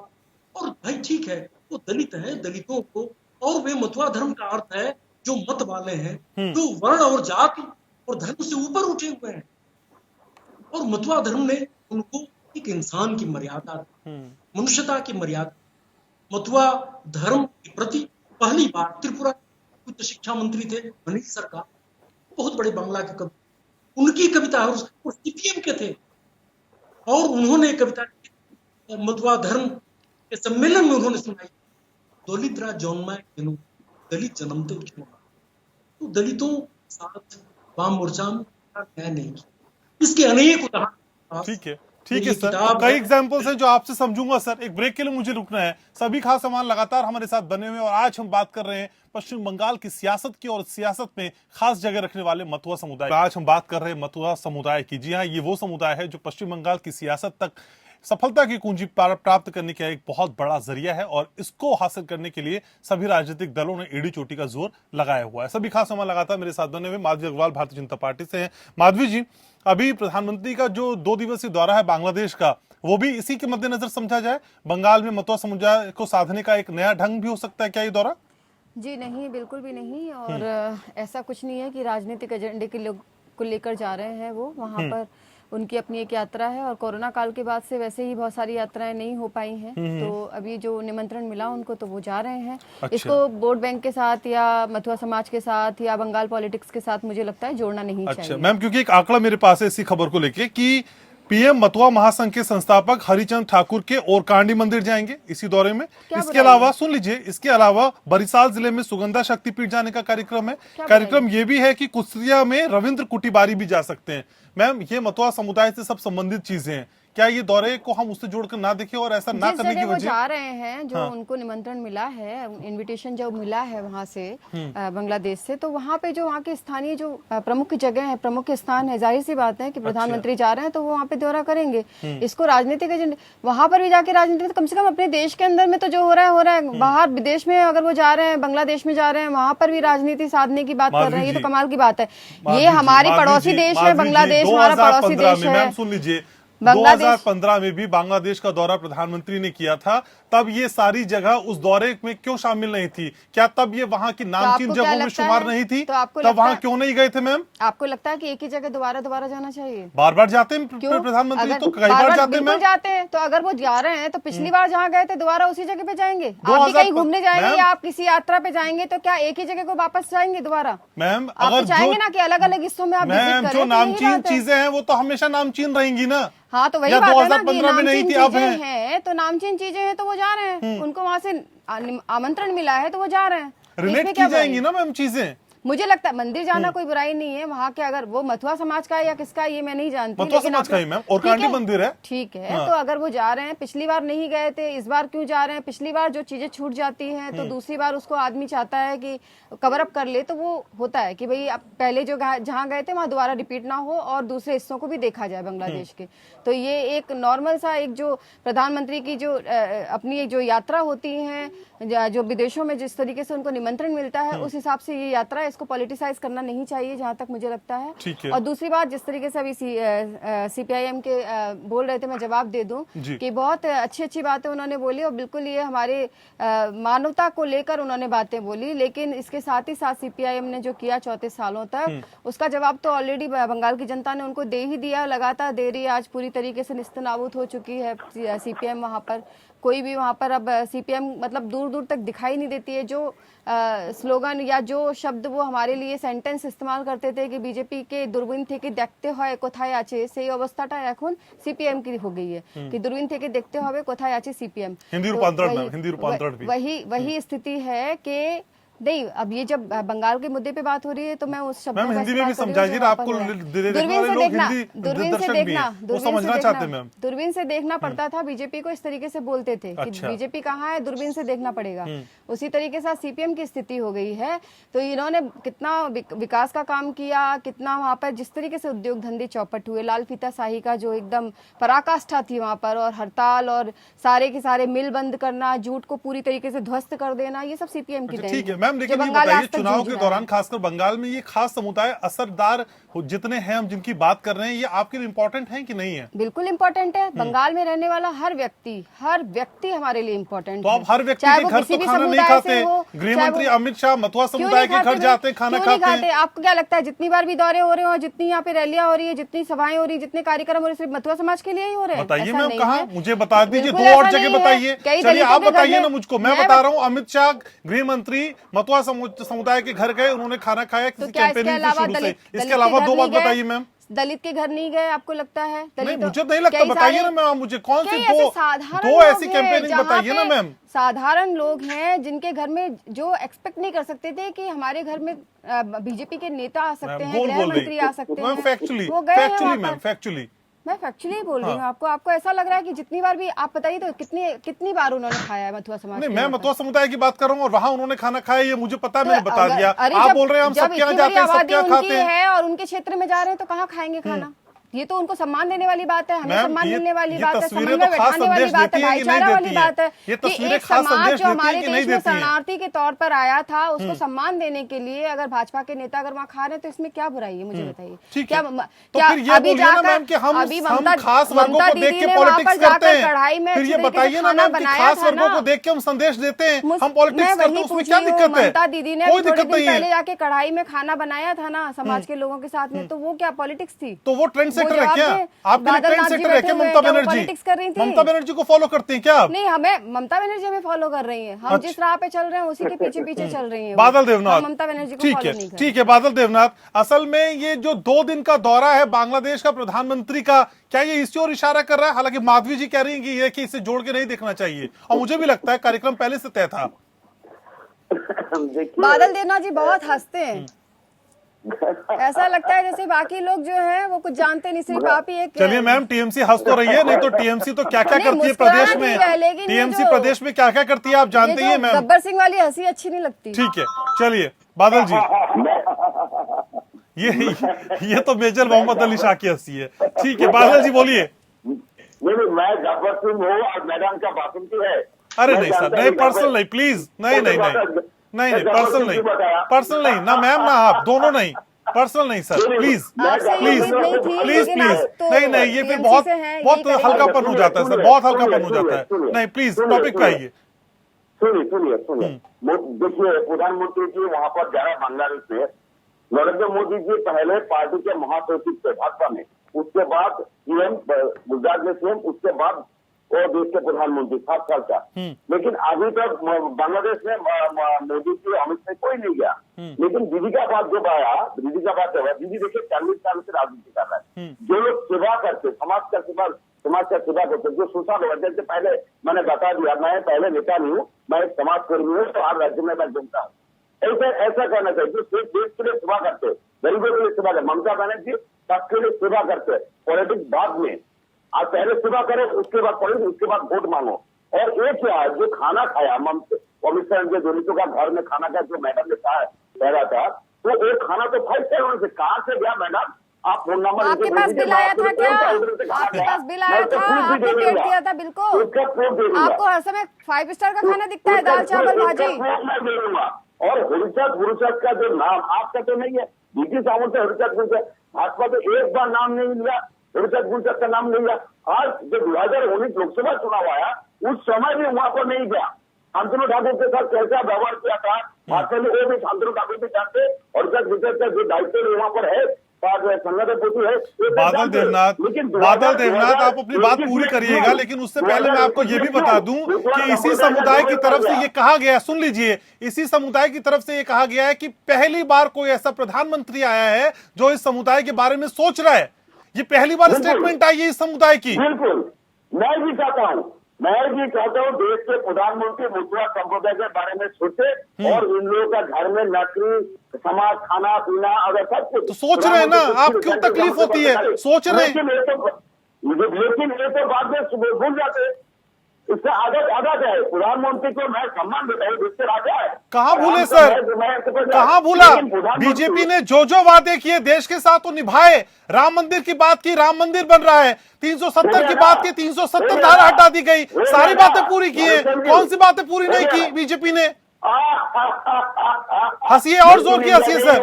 और भाई ठीक है वो दलित है, दलितों को, और वे मथुआ धर्म का अर्थ है जो मत वाले हैं, जो वर्ण और जाति और धर्म से ऊपर उठे हुए हैं। और मथुआ धर्म ने उनको एक इंसान की मर्यादा, मनुष्यता की मर्यादा, मथुआ धर्म के प्रति पहली बार त्रिपुरा उच्च शिक्षा मंत्री थे मनीष सरकार, बहुत बड़े बांग्ला के कवि, उनकी कविता और सीपीएम के थे, और उन्होंने कविता मथुआ धर्म के सम्मेलन में उन्होंने सुनाई, दलितरा जन्माय केनु दलित जन्मते क्यों। तो दलितों के साथ वाम मोर्चा में न्याय नहीं किया। इसके अनेक उदाहरण। ठीक है सर, कई एग्जांपल्स हैं जो आपसे समझूंगा सर। एक ब्रेक के लिए मुझे रुकना है। सभी खास सामान लगातार हमारे साथ बने हुए हैं और आज हम बात कर रहे हैं पश्चिम बंगाल की सियासत की और सियासत में खास जगह रखने वाले मथुआ समुदाय। आज हम बात कर रहे हैं मथुआ समुदाय की। जी हाँ, ये वो समुदाय है जो पश्चिम बंगाल की सियासत तक सफलता की कुंजी प्राप्त करने का एक बहुत बड़ा जरिया है और इसको हासिल करने के लिए सभी राजनीतिक दलों ने एड़ी चोटी का जोर लगाया हुआ है। सभी खास सामान लगातार मेरे साथ बने हुए माधवी अग्रवाल भारतीय जनता पार्टी से हैं। माधवी जी, अभी प्रधानमंत्री का जो 2 दिवसीय दौरा है बांग्लादेश का, वो भी इसी के मद्देनजर समझा जाए? बंगाल में मथुआ समुदाय को साधने का एक नया ढंग भी हो सकता है क्या ये दौरा? जी नहीं, बिल्कुल भी नहीं। और ऐसा कुछ नहीं है कि राजनीतिक एजेंडे के लोग को लेकर जा रहे हैं वो वहाँ पर। उनकी अपनी एक यात्रा है और कोरोना काल के बाद से वैसे ही बहुत सारी यात्राएं नहीं हो पाई हैं, तो अभी जो निमंत्रण मिला उनको तो वो जा रहे हैं। अच्छा। इसको वोट बैंक के साथ या मथुआ समाज के साथ या बंगाल पॉलिटिक्स के साथ मुझे लगता है जोड़ना नहीं चाहिए। अच्छा मैम, क्योंकि एक आंकड़ा मेरे पास है इसी खबर को लेके कि पीएम मथुआ महासंघ के संस्थापक हरिचंद ठाकुर के ओरकांडी मंदिर जाएंगे इसी दौरे में। इसके अलावा सुन लीजिए, इसके अलावा बरिसाल जिले में सुगंधा शक्तिपीठ जाने का कार्यक्रम है। कार्यक्रम ये भी है कि कुस्तिया में रविंद्र कुटीबारी भी जा सकते हैं। मैम, ये मथुआ समुदाय से सब संबंधित चीजें हैं, क्या ये दौरे को हम उससे जोड़कर ना देखें और ऐसा ना जिस करने की जगह वो वजह? जा रहे हैं, जो हाँ। उनको निमंत्रण मिला है, इनविटेशन जो मिला है वहां से बांग्लादेश से, तो वहां पे जो वहाँ के स्थानीय जो प्रमुख जगह है, प्रमुख स्थान है, जाहिर सी बात है कि प्रधानमंत्री जा रहे हैं तो वो वहाँ पे दौरा करेंगे। इसको राजनीतिक एजेंडा, वहां पर भी जाके राजनीति, कम से कम अपने देश के अंदर में तो जो हो रहा है बाहर विदेश में अगर वो जा रहे हैं, बांग्लादेश में जा रहे हैं, वहां पर भी राजनीति साधने की बात कर रहे हैं, ये तो कमाल की बात है। ये हमारी पड़ोसी देश है बांग्लादेश, हमारा पड़ोसी देश है। सुन लीजिए, बांग्लादेश 2015 में भी बांग्लादेश का दौरा प्रधानमंत्री ने किया था, तब ये सारी जगह उस दौरे में क्यों शामिल नहीं थी? क्या तब ये वहाँ की नामचीन आपको क्या जगहों में लगता शुमार है? नहीं थी? तो आपको तब लगता वहाँ है? क्यों नहीं गए थे मैम? आपको लगता है कि एक ही जगह दोबारा जाना चाहिए? बार बार जाते हैं क्यों? प्रधानमंत्री, तो कई बार बार बार जाते हैं बिल्कुल मैम। जाते हैं, तो अगर वो जा रहे हैं तो पिछली बार जहाँ गए थे दोबारा उसी जगह पे जाएंगे? आप भी 2000 कहीं घूमने जाएंगे मैम। या आप किसी यात्रा पे जाएंगे तो क्या एक ही जगह को वापस जाएंगे दोबारा? मैम आप तो अगर चाहेंगे जो ना कि अलग अलग हिस्सों में आप विजिट मैम करें, जो तो यही नामचीन बात है। चीजें हैं वो तो हमेशा नामचीन रहेंगी ना। हाँ, तो वही या बात है ना कि 2015 में नहीं नामचीन थी, अब चीजें हैं। हैं, तो नामचीन चीजें हैं तो वो जा रहे हैं, उनको वहां से आमंत्रण मिला है तो वो जा रहे हैं। रिलेट इसमें की क्या बुराई? जाएंगी ना मैम चीजें। मुझे लगता है मंदिर जाना कोई बुराई नहीं है वहाँ के, अगर वो मथुरा समाज का है या किसका है ये मैं नहीं जानती, मथुरा लेकिन समाज का ही मैम, और ठीक कांडी है, मंदिर है। ठीक है। हाँ। तो अगर वो जा रहे हैं, पिछली बार नहीं गए थे, इस बार क्यों जा रहे हैं? पिछली बार जो चीजें छूट जाती हैं तो दूसरी बार उसको आदमी चाहता है कि कवर अप कर ले, तो वो होता है कि भाई अब पहले जो जहाँ गए थे वहाँ दोबारा रिपीट ना हो और दूसरे हिस्सों को भी देखा जाए बांग्लादेश के। तो ये एक नॉर्मल सा एक जो प्रधानमंत्री की जो अपनी एक जो यात्रा होती है, जो विदेशों में जिस तरीके से उनको निमंत्रण मिलता है, उस हिसाब से ये यात्रा है, इसको पॉलिटिसाइज करना नहीं चाहिए जहां तक मुझे लगता है। ठीक है। और दूसरी बात, जिस तरीके से अभी सीपीआईएम के बोल रहे थे, मैं जवाब दे दूं कि बहुत अच्छी बातें उन्होंने बोली और बिल्कुल ये हमारे मानवता को लेकर उन्होंने बातें बोली, लेकिन इसके साथ ही साथ सीपीआईएम ने जो किया 34 सालों तक, उसका जवाब तो ऑलरेडी बंगाल की जनता ने उनको दे ही दिया, लगातार दे रही है। आज पूरी तरीके से निस्तनाबूद हो चुकी है सीपीएम। वहां पर कोई भी वहां पर अब सीपीएम मतलब दूर दूर तक दिखाई नहीं देती है। जो स्लोगन या जो शब्द वो हमारे लिए सेंटेंस इस्तेमाल करते थे कि बीजेपी के दूरबीन থেকে দেখতে হয় কোথায় আছে, সেই অবস্থাটা এখন सीपीएम की हो गई है कि दूरबीन থেকে देखते হবে কোথায় আছে सीपीएम। हिंदी रूपांतरण मैम, हिंदी रूपांतरण भी वही स्थिति है कि नहीं, अब ये जब बंगाल के मुद्दे पे बात हो रही है तो मैं उस शब्द मैम का हिंदी में इस्तेमाल भी कर रही हूँ समझाइए जो ना, वहाँ पर आपको हुआ है। देखने दूरबीन वाले से लोग देखना, हिंदी दूरबीन से दर्शक भी हैं, देखना, वो समझना चाहते हैं मैम। दूरबीन से देखना पड़ता था, बीजेपी को इस तरीके से बोलते थे कि अच्छा। बीजेपी कहाँ है, दूरबीन से देखना पड़ेगा। उसी तरीके से सीपीएम की स्थिति हो गई है। तो इन्होंने कितना विकास का काम किया, कितना वहां पर जिस तरीके से उद्योग धंधे चौपट हुए, लाल फीताशाही का जो एकदम पराकाष्ठा थी वहां पर, और हड़ताल और सारे के सारे मिल बंद करना, जूट को पूरी तरीके से ध्वस्त कर देना, ये सब सीपीएम की देन है। ठीक है मैम, लेकिन जो ये बंगाल बताइए आज तक चुनाव जूझ के रहा दौरान है। खासकर बंगाल में ये खास समुदाय असरदार जितने हैं, हम जिनकी बात कर रहे हैं, ये आपके लिए इम्पोर्टेंट है कि नहीं है? बिल्कुल इम्पोर्टेंट है। बंगाल में रहने वाला हर व्यक्ति हमारे लिए इम्पोर्टेंट तो है। आप हर व्यक्ति चाहे के वो घर किसी तो भी खाना नहीं समुदाय खाते। से हो, गृह चाहे मंत्री वो- अमित शाह मथुरा क्यों समुदाय नहीं के घर खाते जाते हैं, भाई? खाना क्यों नहीं खाते हैं। आपको क्या लगता है जितनी बार भी दौरे हो रहे हो, जितनी यहाँ पे रैलियां हो रही है, जितनी सभाएं हो रही है, जितने कार्यक्रम हो रहे हैं, सिर्फ मथुरा समाज के लिए ही हो रहे हैं? बताइए ऐसा मैम नहीं कहाँ, है। मुझे बता दीजिए, बिल्कुल दो और ऐसा जगह नहीं है। बताइए। कई चलिए दलितों आप के घर बताइए में- ना मुझको, मैं बता रहा हूँ अमित शाह गृह मंत्री मथुरा समुदाय के घर गए, उन्होंने खाना खाया किसी तो क्या इसके कैंपेनिंग से अलावा शुरू से। दलित इसके अलावा के दो घर बात नहीं गए? बताइए मैम। दलित के घर नहीं गए आपको लगता है? नहीं दलित मुझे नहीं लगता, कई बताइए सारे- ना मैम, मुझे कौन सी कई ऐसे दो साधारण दो लोग ऐसी हैं कैंपेनिंग जहाँ बताइए ना पे मैम। साधारण लोग हैं जिनके घर में जो एक्सपेक्ट नहीं कर सकते थे कि हमारे घर में बीजेपी के नेता आ सकते हैं, गोल गृह बोल मंत्री रही आ सकते मैम, हैं। फैक्चुअली वो गए हैं वहाँ मैम, पर। फैक्चुअली मैं फैक्चुअली बोल रही हूँ आपको ऐसा लग रहा है कि जितनी बार भी आप बताइए तो कितनी बार उन्होंने खाया है मथुरा समाज नहीं, के मैं यहाँ पर? मथुरा समुदाय की बात कर रहा हूँ और वहाँ उन्होंने खाना खाया, ये मुझे पता है, तो मैंने बता दिया। अरे आप जब- बोल रहे हैं हम जब सब यहाँ इतनी जाते बड़ी हैं, सब आबादी क्या उनकी खाते हैं। है और उनके क्षेत्र में जा रहे हैं तो कहाँ खाएंगे खाना? ये तो उनको सम्मान देने वाली बात है, हमें मैम, सम्मान ये मिलने वाली बात है, तस्वीरें समन्वय तो खास बैठाने वाली संदेश बात है, देती हैं कि नहीं भाईचारा वाली देती हैं? बात है ये कि तस्वीरें एक खास समाज संदेश जो देती हमारे हैं कि नहीं देश में देती हैं? शरणार्थी के तौर पर आया था, उसको सम्मान देने के लिए अगर भाजपा के नेता अगर वहाँ खा रहे हैं तो इसमें क्या बुराई है? मुझे बताइए। ठीक क्या है। तो फिर ये अभी बोलिए ना जाकर मैम कि हम ममता खास वर्गों ममता को देख दीदी के ने वहाँ पॉलिटिक्स पर करते जाकर हैं। कढ़ाई में फिर ये अच्छी तरीके से बताइए ना खाना मैम कि बनाया खास था वर्गों ना। को देख के हम संदेश देते हैं, हम मैं पॉलिटिक्स करते वही हैं, उसमें पूछ क्या रही हूँ, दिक्कत है? ममता दीदी ने कोई थोड़े दिक्कत दिन नहीं पहले है। जाके कढ़ाई में खाना बनाया था ना समाज के लोगों के साथ में, तो वो क्या पॉलिटिक्स थी? तो वो ट्रेंड सेटर है जवाब क्या? दें। आपके लिए बादल ट्रेंड नाथ जी सेटर है बैठे क्या हुए हैं, ममता क्या वो बनर्जी? पॉलिटिक्स कर रही थी? ममता बनर्जी को फॉलो करती हैं क्या आप? नहीं, हमें ममता बनर्जी हमें फॉलो कर रही है, हम अच्छा। जिस राह पे चल रहे हैं उसी के पीछे पीछे चल रही है। बादल देवनाथ, ममता बनर्जी को ठीक फॉलो है, नहीं कर ठीक है बादल देवनाथ, असल में ये जो 2 दिन का दौरा है बांग्लादेश का प्रधानमंत्री का, क्या ये इसी ओर इशारा कर रहा है? हालांकि माधवी जी कह रही हैं कि ये कि इसे जोड़ के नहीं देखना चाहिए, और मुझे भी लगता है कार्यक्रम पहले से तय था। देखिए बादल देवनाथ जी बहुत हंसते हैं। ऐसा लगता है जैसे बाकी लोग जो है वो कुछ जानते नहीं, सिर्फ आप ही एक। चलिए मैम, टीएमसी हंस तो रही है, नहीं तो टीएमसी तो क्या क्या नहीं, करती है मुस्कुराना प्रदेश ठीक में, है, लेकिन ये टीएमसी जो- प्रदेश में क्या क्या करती है आप जानते ही ये हैं जो मैम। गब्बर सिंह वाली हंसी अच्छी नहीं लगती। ठीक है, चलिए बादल जी, ये तो मेजर मोहम्मद अली शाह की हंसी है। ठीक है बादल जी बोलिए। नहीं, मैं गब्बर सिंह हूँ और मैडम का बासंती है। अरे नहीं सर, नहीं पर्सनल नहीं, प्लीज, नहीं नहीं नहीं नहीं पर्सनल नहीं, पर्सनल नहीं ना मैम, ना आप दोनों नहीं, पर्सनल नहीं सर, प्लीज आपसे ये प्लीज उम्मीद नहीं थी, प्लीज लेकिन प्लीज, आप तो नहीं नहीं, ये फिर TMC बहुत से हैं, बहुत यही करेंगे। हल्कापन हो जाता है सर, बहुत हल्कापन हो जाता है। नहीं प्लीज टॉपिक पे आइए। सुनिए देखिए, प्रधानमंत्री जी वहां पर जा रहे हैं बांग्लादेश में। नरेंद्र मोदी जी पहले पार्टी के महासचिव थे भाजपा में, उसके बाद सीएम गुजरात में सीएम, उसके बाद वो देश के प्रधानमंत्री 7 साल का। लेकिन अभी तक बांग्लादेश में मोदी जी अमित शाह कोई नहीं गया। लेकिन दीदी का बात जब आया, दीदी का बात जब दीदी देखिए 40 साल से राजनीति कर रहा है। जो लोग सेवा करते, समाज का सेवा करते, जो सोशल वर्जन से पहले मैंने बता दिया, मैं पहले नेता नहीं हूँ, मैं एक समाज कर्मी हूँ, तो आज राज्य में मैं घूमता हूँ। ऐसा करना चाहिए, जो सिर्फ देश के लिए सेवा करते, गरीबों के लिए सेवा करते। ममता बनर्जी सबके लिए सेवा करते, पॉलिटिक्स बाद में, आज पहले सेवा करो, उसके बाद पॉलिटिक्स, उसके बाद वोट मांगो। और एक क्या जो खाना खाया अमित शाह के दलितों का घर में खाना खाया, जो मैडम ने कह रहा था, तो एक खाना तो 5 स्टार होने से कहाँ से गया मैडम? आप फोन नंबर आपके पास बिल आया था क्या? आपके पास बिल आया था? आपने पेट दिया था? बिल्कुल। आपको हर समय 5 स्टार का खाना दिखता है, दाल चावल भाजी। मैं दे दूंगा। और हरिचंद का जो नाम आपका तो नहीं है, बीटी सावंत से हरिचंद भाजपा तो एक बार नाम नहीं लिया, हरिचंद का नाम नहीं लिया। आज जब 2019 लोकसभा चुनाव आया, उस समय भी वहां पर नहीं गया। शांतनु ठाकुर के साथ कैसा व्यवहार किया था भाजपा ने, वो भी शांतनु ठाकुर भी जानते। और का जो दायित्व वहां पर है, बादल देवनाथ आप अपनी बात पूरी करिएगा, लेकिन उससे पहले मैं आपको ये भी बता दूं कि इसी समुदाय की तरफ से ये कहा गया, सुन लीजिए, इसी समुदाय की तरफ से ये कहा गया है कि पहली बार कोई ऐसा प्रधानमंत्री आया है जो इस समुदाय के बारे में सोच रहा है। ये पहली बार स्टेटमेंट आई है इस समुदाय की। बिल्कुल, मैं भी चाहता हूँ देश के प्रधानमंत्री मुस्लिम संप्रदाय के बारे में सोचे, और इन लोगों का घर में नौकरी, समाज, खाना पीना, अगर सब कुछ तो सोच रहे हैं ना, आप क्यों तकलीफ होती है? सोच रहे हैं, लेकिन ये तो बाद में भूल जाते। इससे आदत है। प्रधानमंत्री को मैं सम्मान देता हूँ, जिससे राजा है। कहाँ भूले सर, कहाँ भूला? बीजेपी ने जो वादे किए देश के साथ वो निभाए। राम मंदिर की बात की, राम मंदिर बन रहा है। 370 की बात की, 370 धारा हटा दी गई। सारी बातें पूरी की है, कौन सी बातें पूरी नहीं की बीजेपी ने? हंसिए, और जोर की हंसिए सर।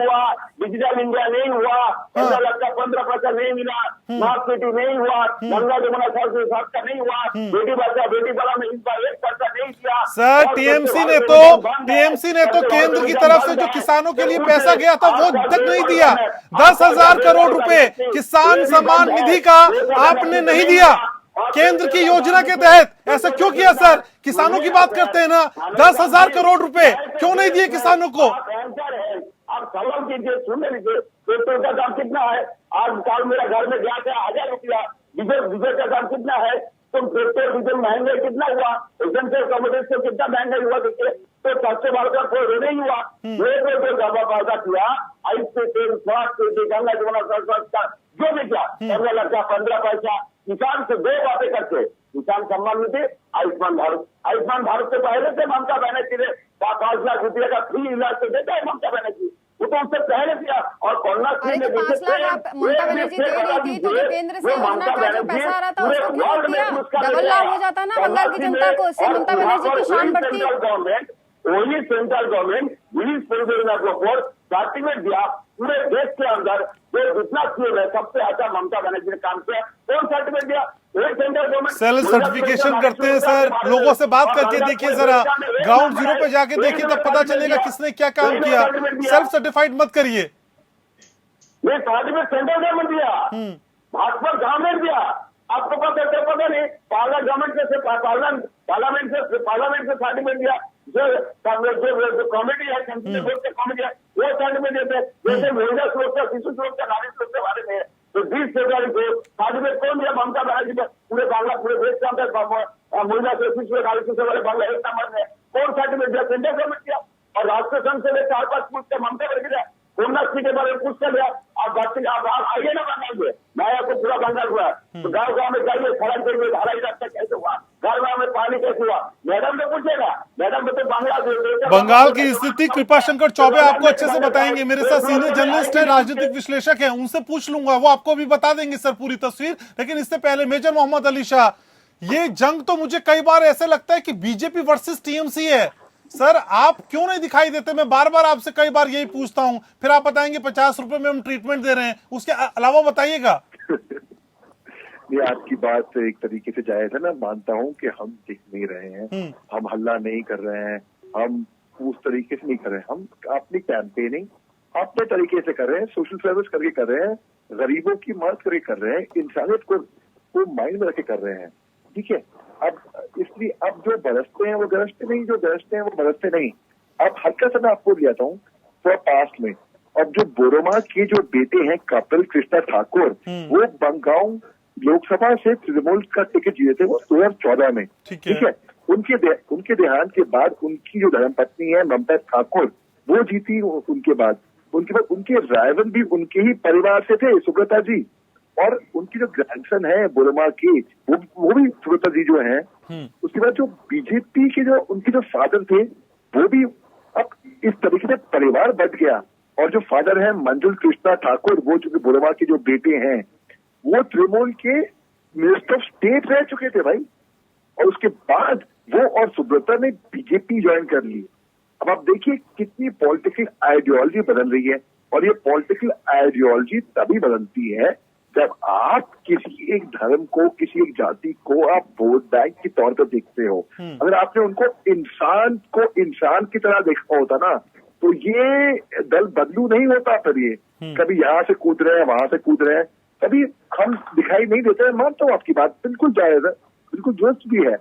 डिजिटल इंडिया नहीं हुआ, 15% नहीं मिला, स्मार्ट सिटी नहीं हुआ, गंगा जमुना साथ का नहीं हुआ, बेटी बचाओ बेटी पढ़ाओ में इस बार 1% नहीं किया। सर टीएमसी ने तो केंद्र की तरफ से जो किसानों के लिए पैसा गया था वो तक नहीं दिया। 10,000 करोड़ रुपए किसान सम्मान निधि का आपने नहीं दिया केंद्र की योजना के तहत। ऐसा क्यों किया सर? किसानों की बात करते हैं ना, 10,000 करोड़ रुपए क्यों नहीं दिए किसानों को? आप सवाल कीजिए, सुन लीजिए, पेट्रोल का दाम कितना है? आज कल मेरा घर में गया था 1000 रुपया। डीजल का दाम कितना है? तो पेट्रोल डीजल महंगा कितना हुआ? एसेंशियल कमोडिटी से कितना महंगा हुआ? देखिए, तो सबसे बड़ा कोई नहीं हुआ। पेट्रोल का वादा किया, आइस पे तेल, स्मार्ट सिटी, गंगा जमुना का जो भी किया, 15 लाख का 15 पैसा। किसान से 2 बातें करते, किसान सम्मान निधि, आयुष्मान भारत। आयुष्मान भारत से पहले से ममता बनर्जी ने 5 लाख रुपये का फ्री इलाज तो देता है ममता बनर्जी, वो तो उससे पहले किया। और कोरोना अरे तो 5 लाख ममता बनर्जी दे रही थी, तो जो केंद्र से योजना का जो पैसा आ रहा था उसको क्यों नहीं दिया? डबल लाभ हो जाता ना बंगाल की जनता को, उससे ममता बनर्जी की शान बढ़ती। वही सेंट्रल गवर्नमेंट रिलीज परियोजना को सर्टिफिकेट दिया पूरे देश के अंदर, जो जितना स्कीम है सबसे अच्छा ममता बनर्जी ने काम किया। कौन सर्टिफिकेट दिया? सेंट्रल गवर्नमेंट सेल्फ सर्टिफिकेशन करते हैं सर। लोगों से बात करके देखिए, जरा ग्राउंड जीरो पे जाके देखिए, तब पता चलेगा किसने क्या काम किया। सेल्फ सर्टिफाइड मत करिए। ये सर्टिफिकेट सेंट्रल गवर्नमेंट दिया, भाजपा गवर्नमेंट दिया। आपको पता नहीं, पार्लियामेंट से सर्टिफिकेट दिया। जो कमेटी है, कमेटी है, वो सर्टिफिकेट देते हैं। जैसे महिला सुरक्षा, शिशु सुरक्षा, नारी सुरक्षा के बारे में, तो 20 फरवरी को सर्टिफिकेट कौन दिया? ममता बनर्जी ने। पूरे बांग्ला, पूरे देश के अंदर महिला शिशु, नारी सुरक्षा वाले बांग्ला 1 नंबर में कौन सर्टिफिकेट दिया? सेंट्रल गवर्नमेंट दिया। और राष्ट्रीय संघ से 4-5 पुरुष के ममता बनर्जी दिया। पूर्णस्थी के बारे में पूछ कर आप आइए ना बंगाल में, मैं आपको पूरा बंगाल हुआ तो गाँव गाँव में जाइए, सड़क करिए, ढालाई रास्ता कैसे हुआ, घर में पानी कैसे हुआ, मैडम ने पूछेगा, मैडम में तो बंगाल की स्थिति कृपा शंकर चौबे आपको अच्छे से बताएंगे। मेरे साथ सीनियर जर्नलिस्ट है, राजनीतिक विश्लेषक है, उनसे पूछ लूंगा, वो आपको भी बता देंगे सर पूरी तस्वीर। लेकिन इससे पहले मेजर मोहम्मद अली शाह, ये जंग तो मुझे कई बार ऐसे लगता है कि बीजेपी वर्सेस टीएमसी है। सर आप क्यों नहीं दिखाई देते? मैं बार बार आपसे कई बार यही पूछता हूं, फिर आप बताएंगे 50 रुपए में हम ट्रीटमेंट दे रहे हैं, उसके अलावा बताइएगा। ये आपकी बात एक तरीके से जायज है, मैं मानता हूं कि हम दिख नहीं रहे हैं, हम हल्ला नहीं कर रहे हैं, हम उस तरीके से नहीं कर रहे हैं, हम अपनी कैंपेनिंग अपने तरीके से कर रहे हैं, सोशल सर्विस करके कर रहे हैं, गरीबों की मदद करके कर रहे हैं, इंसानियत को माइंड में रखे कर रहे हैं, ठीक है। अब इसलिए अब जो बरसते हैं वो गरजते नहीं, जो गरजते हैं वो बरसते नहीं। अब हल्का सा मैं आपको दिया हूँ थोड़ा पास्ट में, अब जो बोरोमा के जो बेटे हैं कपिल कृष्णा ठाकुर, वो बंगाल लोकसभा से तृणमूल का टिकट जीते थे वो 2014 में, ठीक है। उनके देहांत के बाद उनकी जो धर्मपत्नी है ममता ठाकुर, वो जीती। उनके बाद उनके राइवल भी उनके ही परिवार से थे, सुब्रता जी, और उनकी जो ग्रैंडसन है बोरोमा के, वो भी सुब्रता जी जो है। उसके बाद जो बीजेपी के जो उनके जो फादर थे वो भी, अब इस तरीके से परिवार बढ़ गया। और जो फादर है मंजुल कृष्णा ठाकुर, वो जो बोरोमा के जो बेटे हैं, वो तृणमूल के मिनिस्टर ऑफ स्टेट रह चुके थे भाई, और उसके बाद वो और सुब्रता ने बीजेपी ज्वाइन कर ली। अब आप देखिए कितनी पॉलिटिकल आइडियोलॉजी बदल रही है, और ये पॉलिटिकल आइडियोलॉजी तभी बदलती है जब आप किसी एक धर्म को, किसी एक जाति को आप वोट बैंक के तौर पर देखते हो। अगर आपने उनको इंसान की तरह देखा होता ना, तो ये दल बदलू नहीं होता। फिर ये कभी यहाँ से कूद रहे हैं, वहां से कूद रहे हैं, कभी हम दिखाई नहीं देते हैं। मानता हूँ आपकी बात, बिल्कुल जायज है, बिल्कुल दुरुस्त भी है,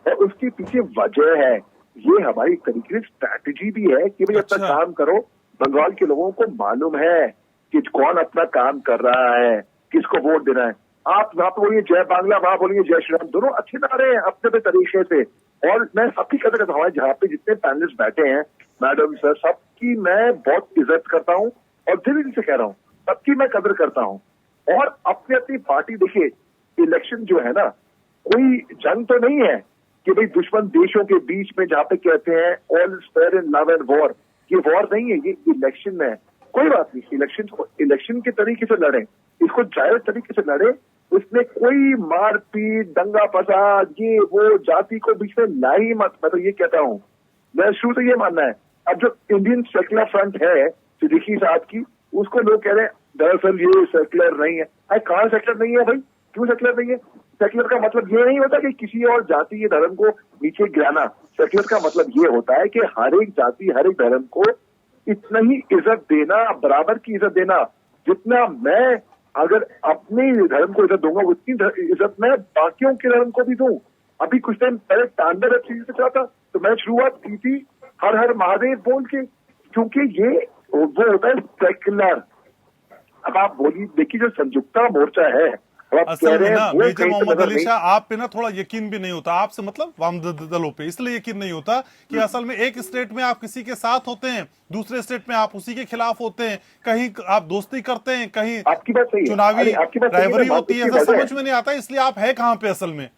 और उसके पीछे वजह है, ये हमारी तरीके से स्ट्रैटेजी भी है कि भाई अपना काम करो। बंगाल के लोगों को मालूम है कि कौन अपना काम कर रहा है, किसको वोट देना है। आप वहां पर बोलिए जय बांग्ला, वहां बोलिए जय श्री राम, दोनों अच्छे नारे हैं अपने अपने तरीके से। और मैं सबकी कदर करता हूँ, जहाँ पे जितने पैनलिस्ट बैठे हैं, मैडम सर, सबकी मैं बहुत इज्जत करता हूँ, और दिल से कह रहा हूँ, सबकी मैं कदर करता हूँ। और अपनी अपनी पार्टी, देखिए इलेक्शन जो है ना, कोई जंग तो नहीं है कि भाई दुश्मन देशों के बीच में, जहाँ पे कहते हैं all is fair in love and war, ये वॉर नहीं है, ये इलेक्शन है। कोई बात नहीं, इलेक्शन को इलेक्शन के तरीके से लड़े, इसको जायज तरीके से लड़े, उसमें कोई मारपीट, दंगा फसाद, ये वो जाति को बीच में ला ही मत। मैं तो ये कहता हूँ, मैं शुरू से ये मानना है। अब जो इंडियन सेक्युलर फ्रंट है सिद्दीकी साहब की, उसको लोग कह रहे हैं दरअसल ये सेक्युलर नहीं है। अरे कहाँ सेक्युलर नहीं है भाई, क्यों सेक्युलर नहीं है? सेक्युलर का मतलब ये नहीं होता कि किसी और जाति या धर्म को नीचे गिराना। सेक्युलर का मतलब ये होता है कि हर एक जाति, हर एक धर्म को इतना ही इज्जत देना, बराबर की इज्जत देना। जितना मैं अगर अपने धर्म को इज्जत दूंगा, उतनी इज्जत मैं बाकियों के धर्म को भी दूं। अभी कुछ टाइम पहले तांडव वेब सीरीज से चला था, तो मैंने शुरुआत की थी हर हर महादेव बोल के, क्योंकि ये वो होता है सेक्युलर। अब आप बोलिए, देखिए जो संयुक्ता मोर्चा है, असल में ना मेजर मोहम्मद अली शाह, आप पे ना थोड़ा यकीन भी नहीं होता, आपसे मतलब वाम दलों पे इसलिए यकीन नहीं होता कि असल में एक स्टेट में आप किसी के साथ होते हैं, दूसरे स्टेट में आप उसी के खिलाफ होते हैं, कहीं आप दोस्ती करते हैं, कहीं आपकी बात सही है, चुनावी राइवरी होती है, ऐसा समझ में नहीं आता। इसलिए आप है कहाँ पे असल में?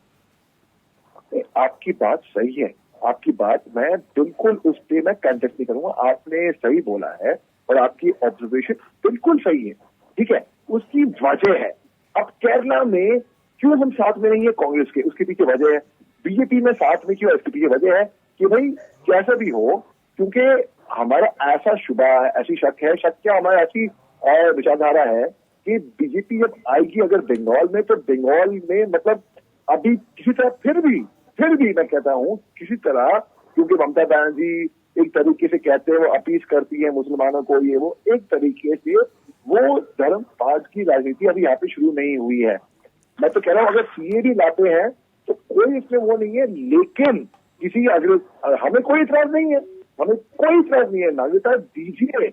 आपकी बात सही है, आपकी बात मैं बिल्कुल उस पे मैं कंटेस्ट नहीं करूंगा। आपने सही बोला है और आपकी ऑब्जर्वेशन बिल्कुल सही है, ठीक है। उसकी वजह है, अब केरला में क्यों हम साथ में नहीं है कांग्रेस के, उसके पीछे वजह है। बीजेपी में साथ में क्यों, इसके पीछे वजह है कि भाई कैसा भी हो, क्योंकि हमारा ऐसा शुबा है, ऐसी शक है, शक क्या, हमारा ऐसी विचारधारा है कि बीजेपी जब आएगी अगर बंगाल में, तो बंगाल में मतलब अभी किसी तरह फिर भी मैं कहता हूँ किसी तरह, क्योंकि ममता बनर्जी एक तरीके से कहते हैं वो अपील करती है मुसलमानों को, ये वो एक तरीके से वो धर्म पात की राजनीति अभी यहाँ पे शुरू नहीं हुई है। मैं तो कह रहा हूँ अगर सीए भी लाते हैं तो कोई इसमें वो नहीं है, लेकिन किसी अगर हमें कोई इतराज नहीं है, हमें कोई इतराज नहीं है, नागरिकता दीजिए,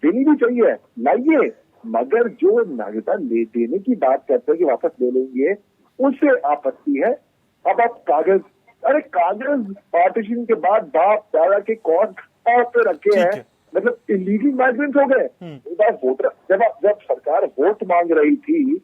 देनी भी चाहिए, लाइए, मगर जो नागरिकता ले देने की बात करते हैं कि वापस ले लेंगे, उससे आपत्ति है। अब आप कागज, अरे कागज पार्टीशन के बाद बाप दादा के कौन पे रखे हैं, मतलब इलीगल माइग्रेंट हो गए। वोटर जब सरकार वोट मांग रही थी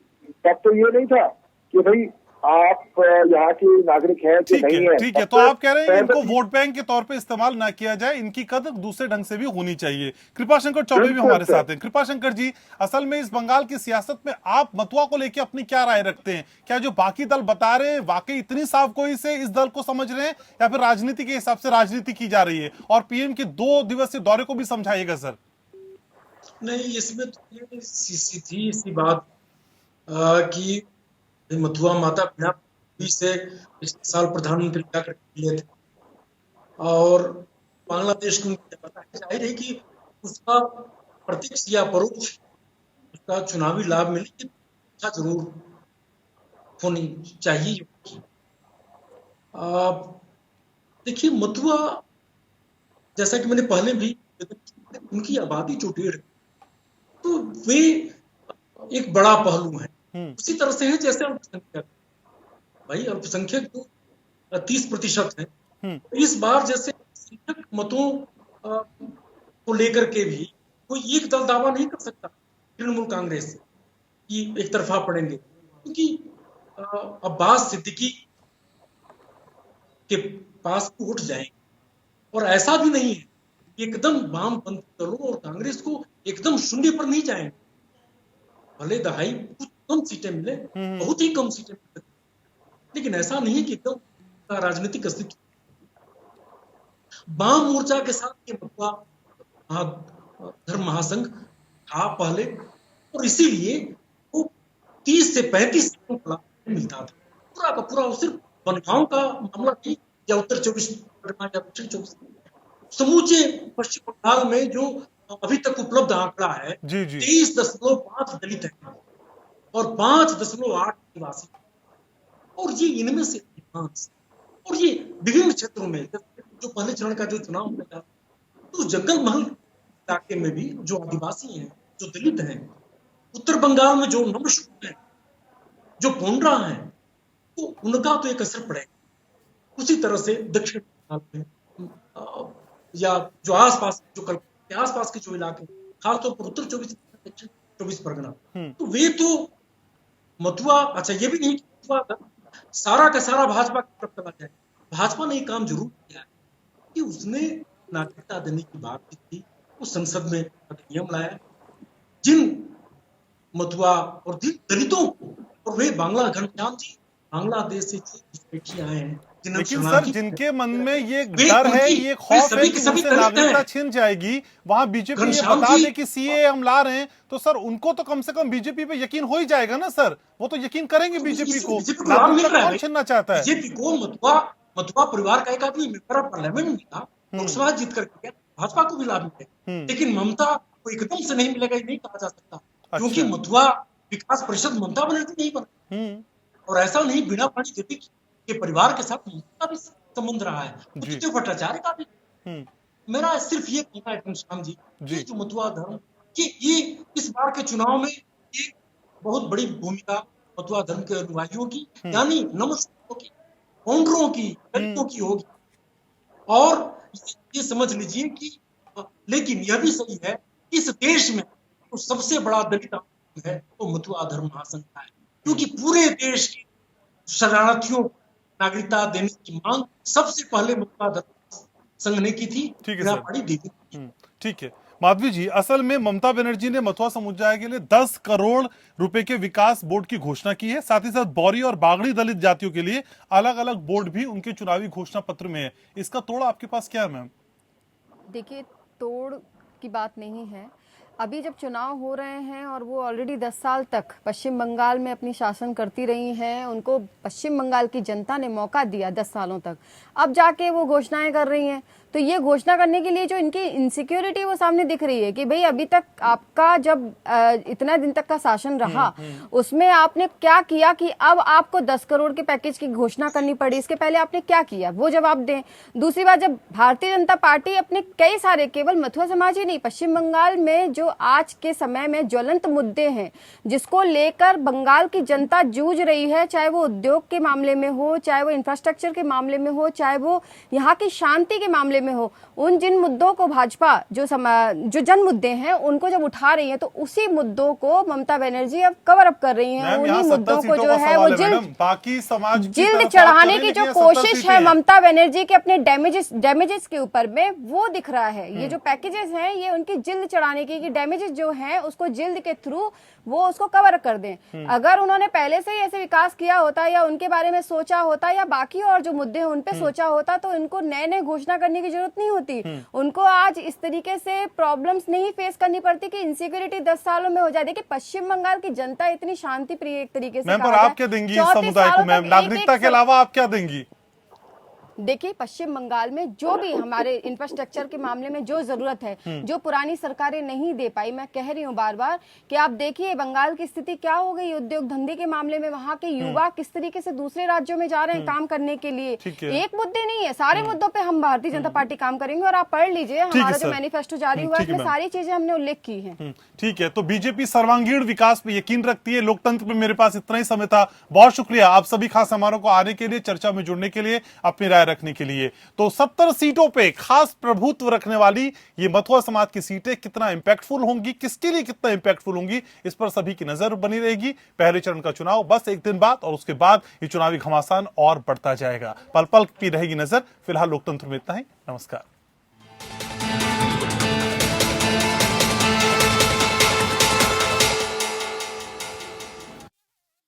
तब तो ये नहीं था कि भाई आप यहाँ के नागरिक हैं कि नहीं है। ठीक है, तो आप कह रहे हैं इनको वोट बैंक के तौर पे इस्तेमाल ना किया जाए, इनकी कदर दूसरे ढंग से भी होनी चाहिए। कृपाशंकर चौबे भी हमारे साथ हैं। कृपाशंकर जी, असल में इस बंगाल की सियासत में आप मतुआ को लेकर अपनी क्या राय रखते हैं? क्या जो बाकी दल बता रहे हैं वाकई इतनी साफ गोई से इस दल को समझ रहे हैं, या फिर राजनीति के हिसाब से राजनीति की जा रही है? और पीएम के 2 दिवसीय दौरे को भी समझाइएगा सर। नहीं, इसमें तो सीधी सी बात कि मथुआ माता बिना से इस साल प्रधानमंत्री जाकर लिए थे और बांग्लादेश को पता है, जाहिर है कि उसका प्रत्यक्ष या परोक्ष उसका चुनावी लाभ मिले की इच्छा जरूर होनी चाहिए। देखिए, मथुआ जैसा कि मैंने पहले भी उनकी आबादी जो 1.5 तो वे एक बड़ा पहलू है। उसी तरह से है जैसे अल्पसंख्यक, भाई अल्पसंख्यक तो 30% है। इस बार जैसे अल्पसंख्यक मतों को लेकर के भी कोई एक दल दावा नहीं कर सकता तृणमूल कांग्रेस की एक तरफा पड़ेंगे, क्योंकि अब्बास सिद्दीकी के पास वोट जाएंगे। और ऐसा भी नहीं है एकदम वामपंथी दलों और कांग्रेस को एकदम शून्य पर नहीं जाएंगे। भले दहाई कुछ कम सीटें मिले, बहुत ही कम सीटें मिले, लेकिन ऐसा नहीं है कि एकदम राजनीतिक अस्तित्व। वाम मोर्चा के साथ ये मथुआ धर्म महासंघ था पहले, और इसीलिए वो 30 से 35 सीटों का मिलता था। पूरा का पूरा सिर्फ बनगांव का मामला नहीं, या उत्तर 24 परगना या दक्षिण 24, समूचे पश्चिम बंगाल में जो अभी तक उपलब्ध आंकड़ा है 23.5 दलित है और 5.8 आदिवासी, और ये इनमें से अधिकांश, और ये विभिन्न क्षेत्रों में जो पहले चरण का जो चुनाव होगा तो जंगल महल इलाके में भी जो आदिवासी हैं, जो दलित हैं, उत्तर बंगाल में जो नमशूर हैं, जो पोंड्रा हैं, तो उनका तो एक असर पड़ेगा। उसी तरह से दक्षिण बंगाल में या जो आसपास के जो इलाके, खासतौर पर उत्तर 24 दक्षिण 24 परगना, तो वे तो मथुआ, अच्छा ये भी नहीं कि मथुआ सारा का सारा भाजपा की तरफ चला जाए। भाजपा ने एक काम जरूर किया है कि उसने नागरिकता देने की बात की थी, उस संसद में अधिनियम लाया जिन मथुआ और दलितों को, और वे घनश्याम जी बांग्लादेश से आए हैं, लेकिन सर जिनके मन में ये डर है, ये खौफ है कि उनसे नागरिकता छिन जाएगी, वहां बीजेपी ये बता दे कि सीए हम ला रहे हैं, तो सर उनको तो कम से कम बीजेपी पे यकीन हो ही जाएगा ना सर। वो तो यकीन करेंगे बीजेपी को। कौन छीनना चाहता है? बीजेपी को मथुआ परिवार का एक आदमी मेंबर ऑफ पार्लियामेंट मिला, लोकसभा जीत कर गया, भाजपा को भी लाभ मिले, लेकिन ममता को एकदम से नहीं मिलेगा, ये नहीं कहा जा सकता, क्योंकि मथुआ विकास परिषद ममता बनर्जी नहीं बना, और ऐसा नहीं बीणा पानी देवी के परिवार के साथ ममता का भी संबंध रहा है, मृत्यु भट्टाचार्य का भी। मेरा सिर्फ ये कहना है घनश्याम जी, जो मथुआ धर्म कि ये इस बार के चुनाव में एक बहुत बड़ी भूमिका मथुआ धर्म के अनुयायियों की, यानी नमस्कारों की, पोंड्रों की, दलितों की होगी। और ये समझ लीजिए कि, लेकिन यह भी सही है इस देश में तो सबसे बड़ा दलित है तो मथुआ धर्म महासंघ का है, क्योंकि पूरे देश के शरणार्थियों को नागरिकता देने की मांग सबसे पहले मथुआ धर्म संघ ने की थी। ठीक है माधवी जी, असल में ममता बनर्जी ने मथुआ समुदाय के लिए 10 करोड़ रुपए के विकास बोर्ड की घोषणा की है। साथ ही साथ बौरी और बागड़ी दलित जातियों के लिए अलग अलग बोर्ड भी उनके चुनावी घोषणा पत्र में है। इसका तोड़ आपके पास क्या है मैम? देखिए, तोड़ की बात नहीं है। अभी जब चुनाव हो रहे हैं और वो ऑलरेडी 10 साल तक पश्चिम बंगाल में अपनी शासन करती रही हैं, उनको पश्चिम बंगाल की जनता ने मौका दिया 10 सालों तक, अब जाके वो घोषणाएं कर रही हैं। तो ये घोषणा करने के लिए जो इनकी इनसिक्योरिटी वो सामने दिख रही है कि भाई अभी तक आपका जब इतना दिन तक का शासन रहा उसमें आपने क्या किया कि अब आपको 10 करोड़ के पैकेज की घोषणा करनी पड़ी, इसके पहले आपने क्या किया वो जवाब दें। दूसरी बात, जब भारतीय जनता पार्टी अपने कई सारे, केवल मथुआ समाज ही नहीं, पश्चिम बंगाल में जो आज के समय में ज्वलंत मुद्दे हैं जिसको लेकर बंगाल की जनता जूझ रही है, चाहे वो उद्योग के मामले में हो, चाहे वो इंफ्रास्ट्रक्चर के मामले में हो, चाहे वो यहाँ की शांति के मामले में हो, उन जिन मुद्दों को भाजपा जो जन मुद्दे हैं उनको जब उठा रही है तो उसी मुद्दों को ममता बनर्जी अब कवर अप कर रही हैं। उन्हीं मुद्दों को जो है वो बाकी समाज जिल्द चढ़ाने की जो कोशिश है ममता बनर्जी के अपने डैमेजेस के ऊपर में, वो दिख रहा है। ये जो पैकेजेस हैं ये उनकी जिल्द चढ़ाने की, डैमेजेस जो हैं उसको जिल्द के थ्रू वो उसको कवर कर दें। अगर उन्होंने पहले से ही ऐसे विकास किया होता या उनके बारे में सोचा होता या बाकी और जो मुद्दे हैं उन पे सोचा होता तो इनको नए घोषणा करने की जरूरत नहीं होती। उनको आज इस तरीके से प्रॉब्लम्स नहीं फेस करनी पड़ती कि इनसिक्योरिटी 10 सालों में हो जाए। देखिए पश्चिम बंगाल की जनता इतनी शांति प्रिय एक तरीके से, मैम पर आप क्या देंगी इस समुदाय को? मैम नागरिकता के अलावा आप क्या देंगी? देखिए पश्चिम बंगाल में जो भी हमारे इंफ्रास्ट्रक्चर के मामले में जो जरूरत है, जो पुरानी सरकारें नहीं दे पाई, मैं कह रही हूँ बार बार कि आप देखिए बंगाल की स्थिति क्या हो गई उद्योग धंधे के मामले में। वहां के युवा किस तरीके से दूसरे राज्यों में जा रहे हैं काम करने के लिए। एक मुद्दे नहीं है, सारे मुद्दों पे हम भारतीय जनता पार्टी काम करेंगे और आप पढ़ लीजिए हमारा जो मैनिफेस्टो जारी हुआ है उसमें सारी चीजें हमने उल्लेख की है। ठीक है, तो बीजेपी सर्वांगीण विकास पे यकीन रखती है। लोकतंत्र पे मेरे पास इतना ही समय था। बहुत शुक्रिया आप सभी खास मेहमानों को आने के लिए, चर्चा में जुड़ने के लिए, अपनी राय रखने के लिए। तो 70 सीटों पे खास प्रभुत्व रखने वाली ये मथुआ समाज की सीटें कितना इंपैक्टफुल होंगी, किसके लिए कितना इंपैक्टफुल होंगी, इस पर सभी की नजर बनी रहेगी। पहले चरण का चुनाव बस एक दिन बाद और उसके बाद ये चुनावी घमासान और बढ़ता जाएगा। पल पल की रहेगी नजर। फिलहाल लोकतंत्र में इतना ही। नमस्कार।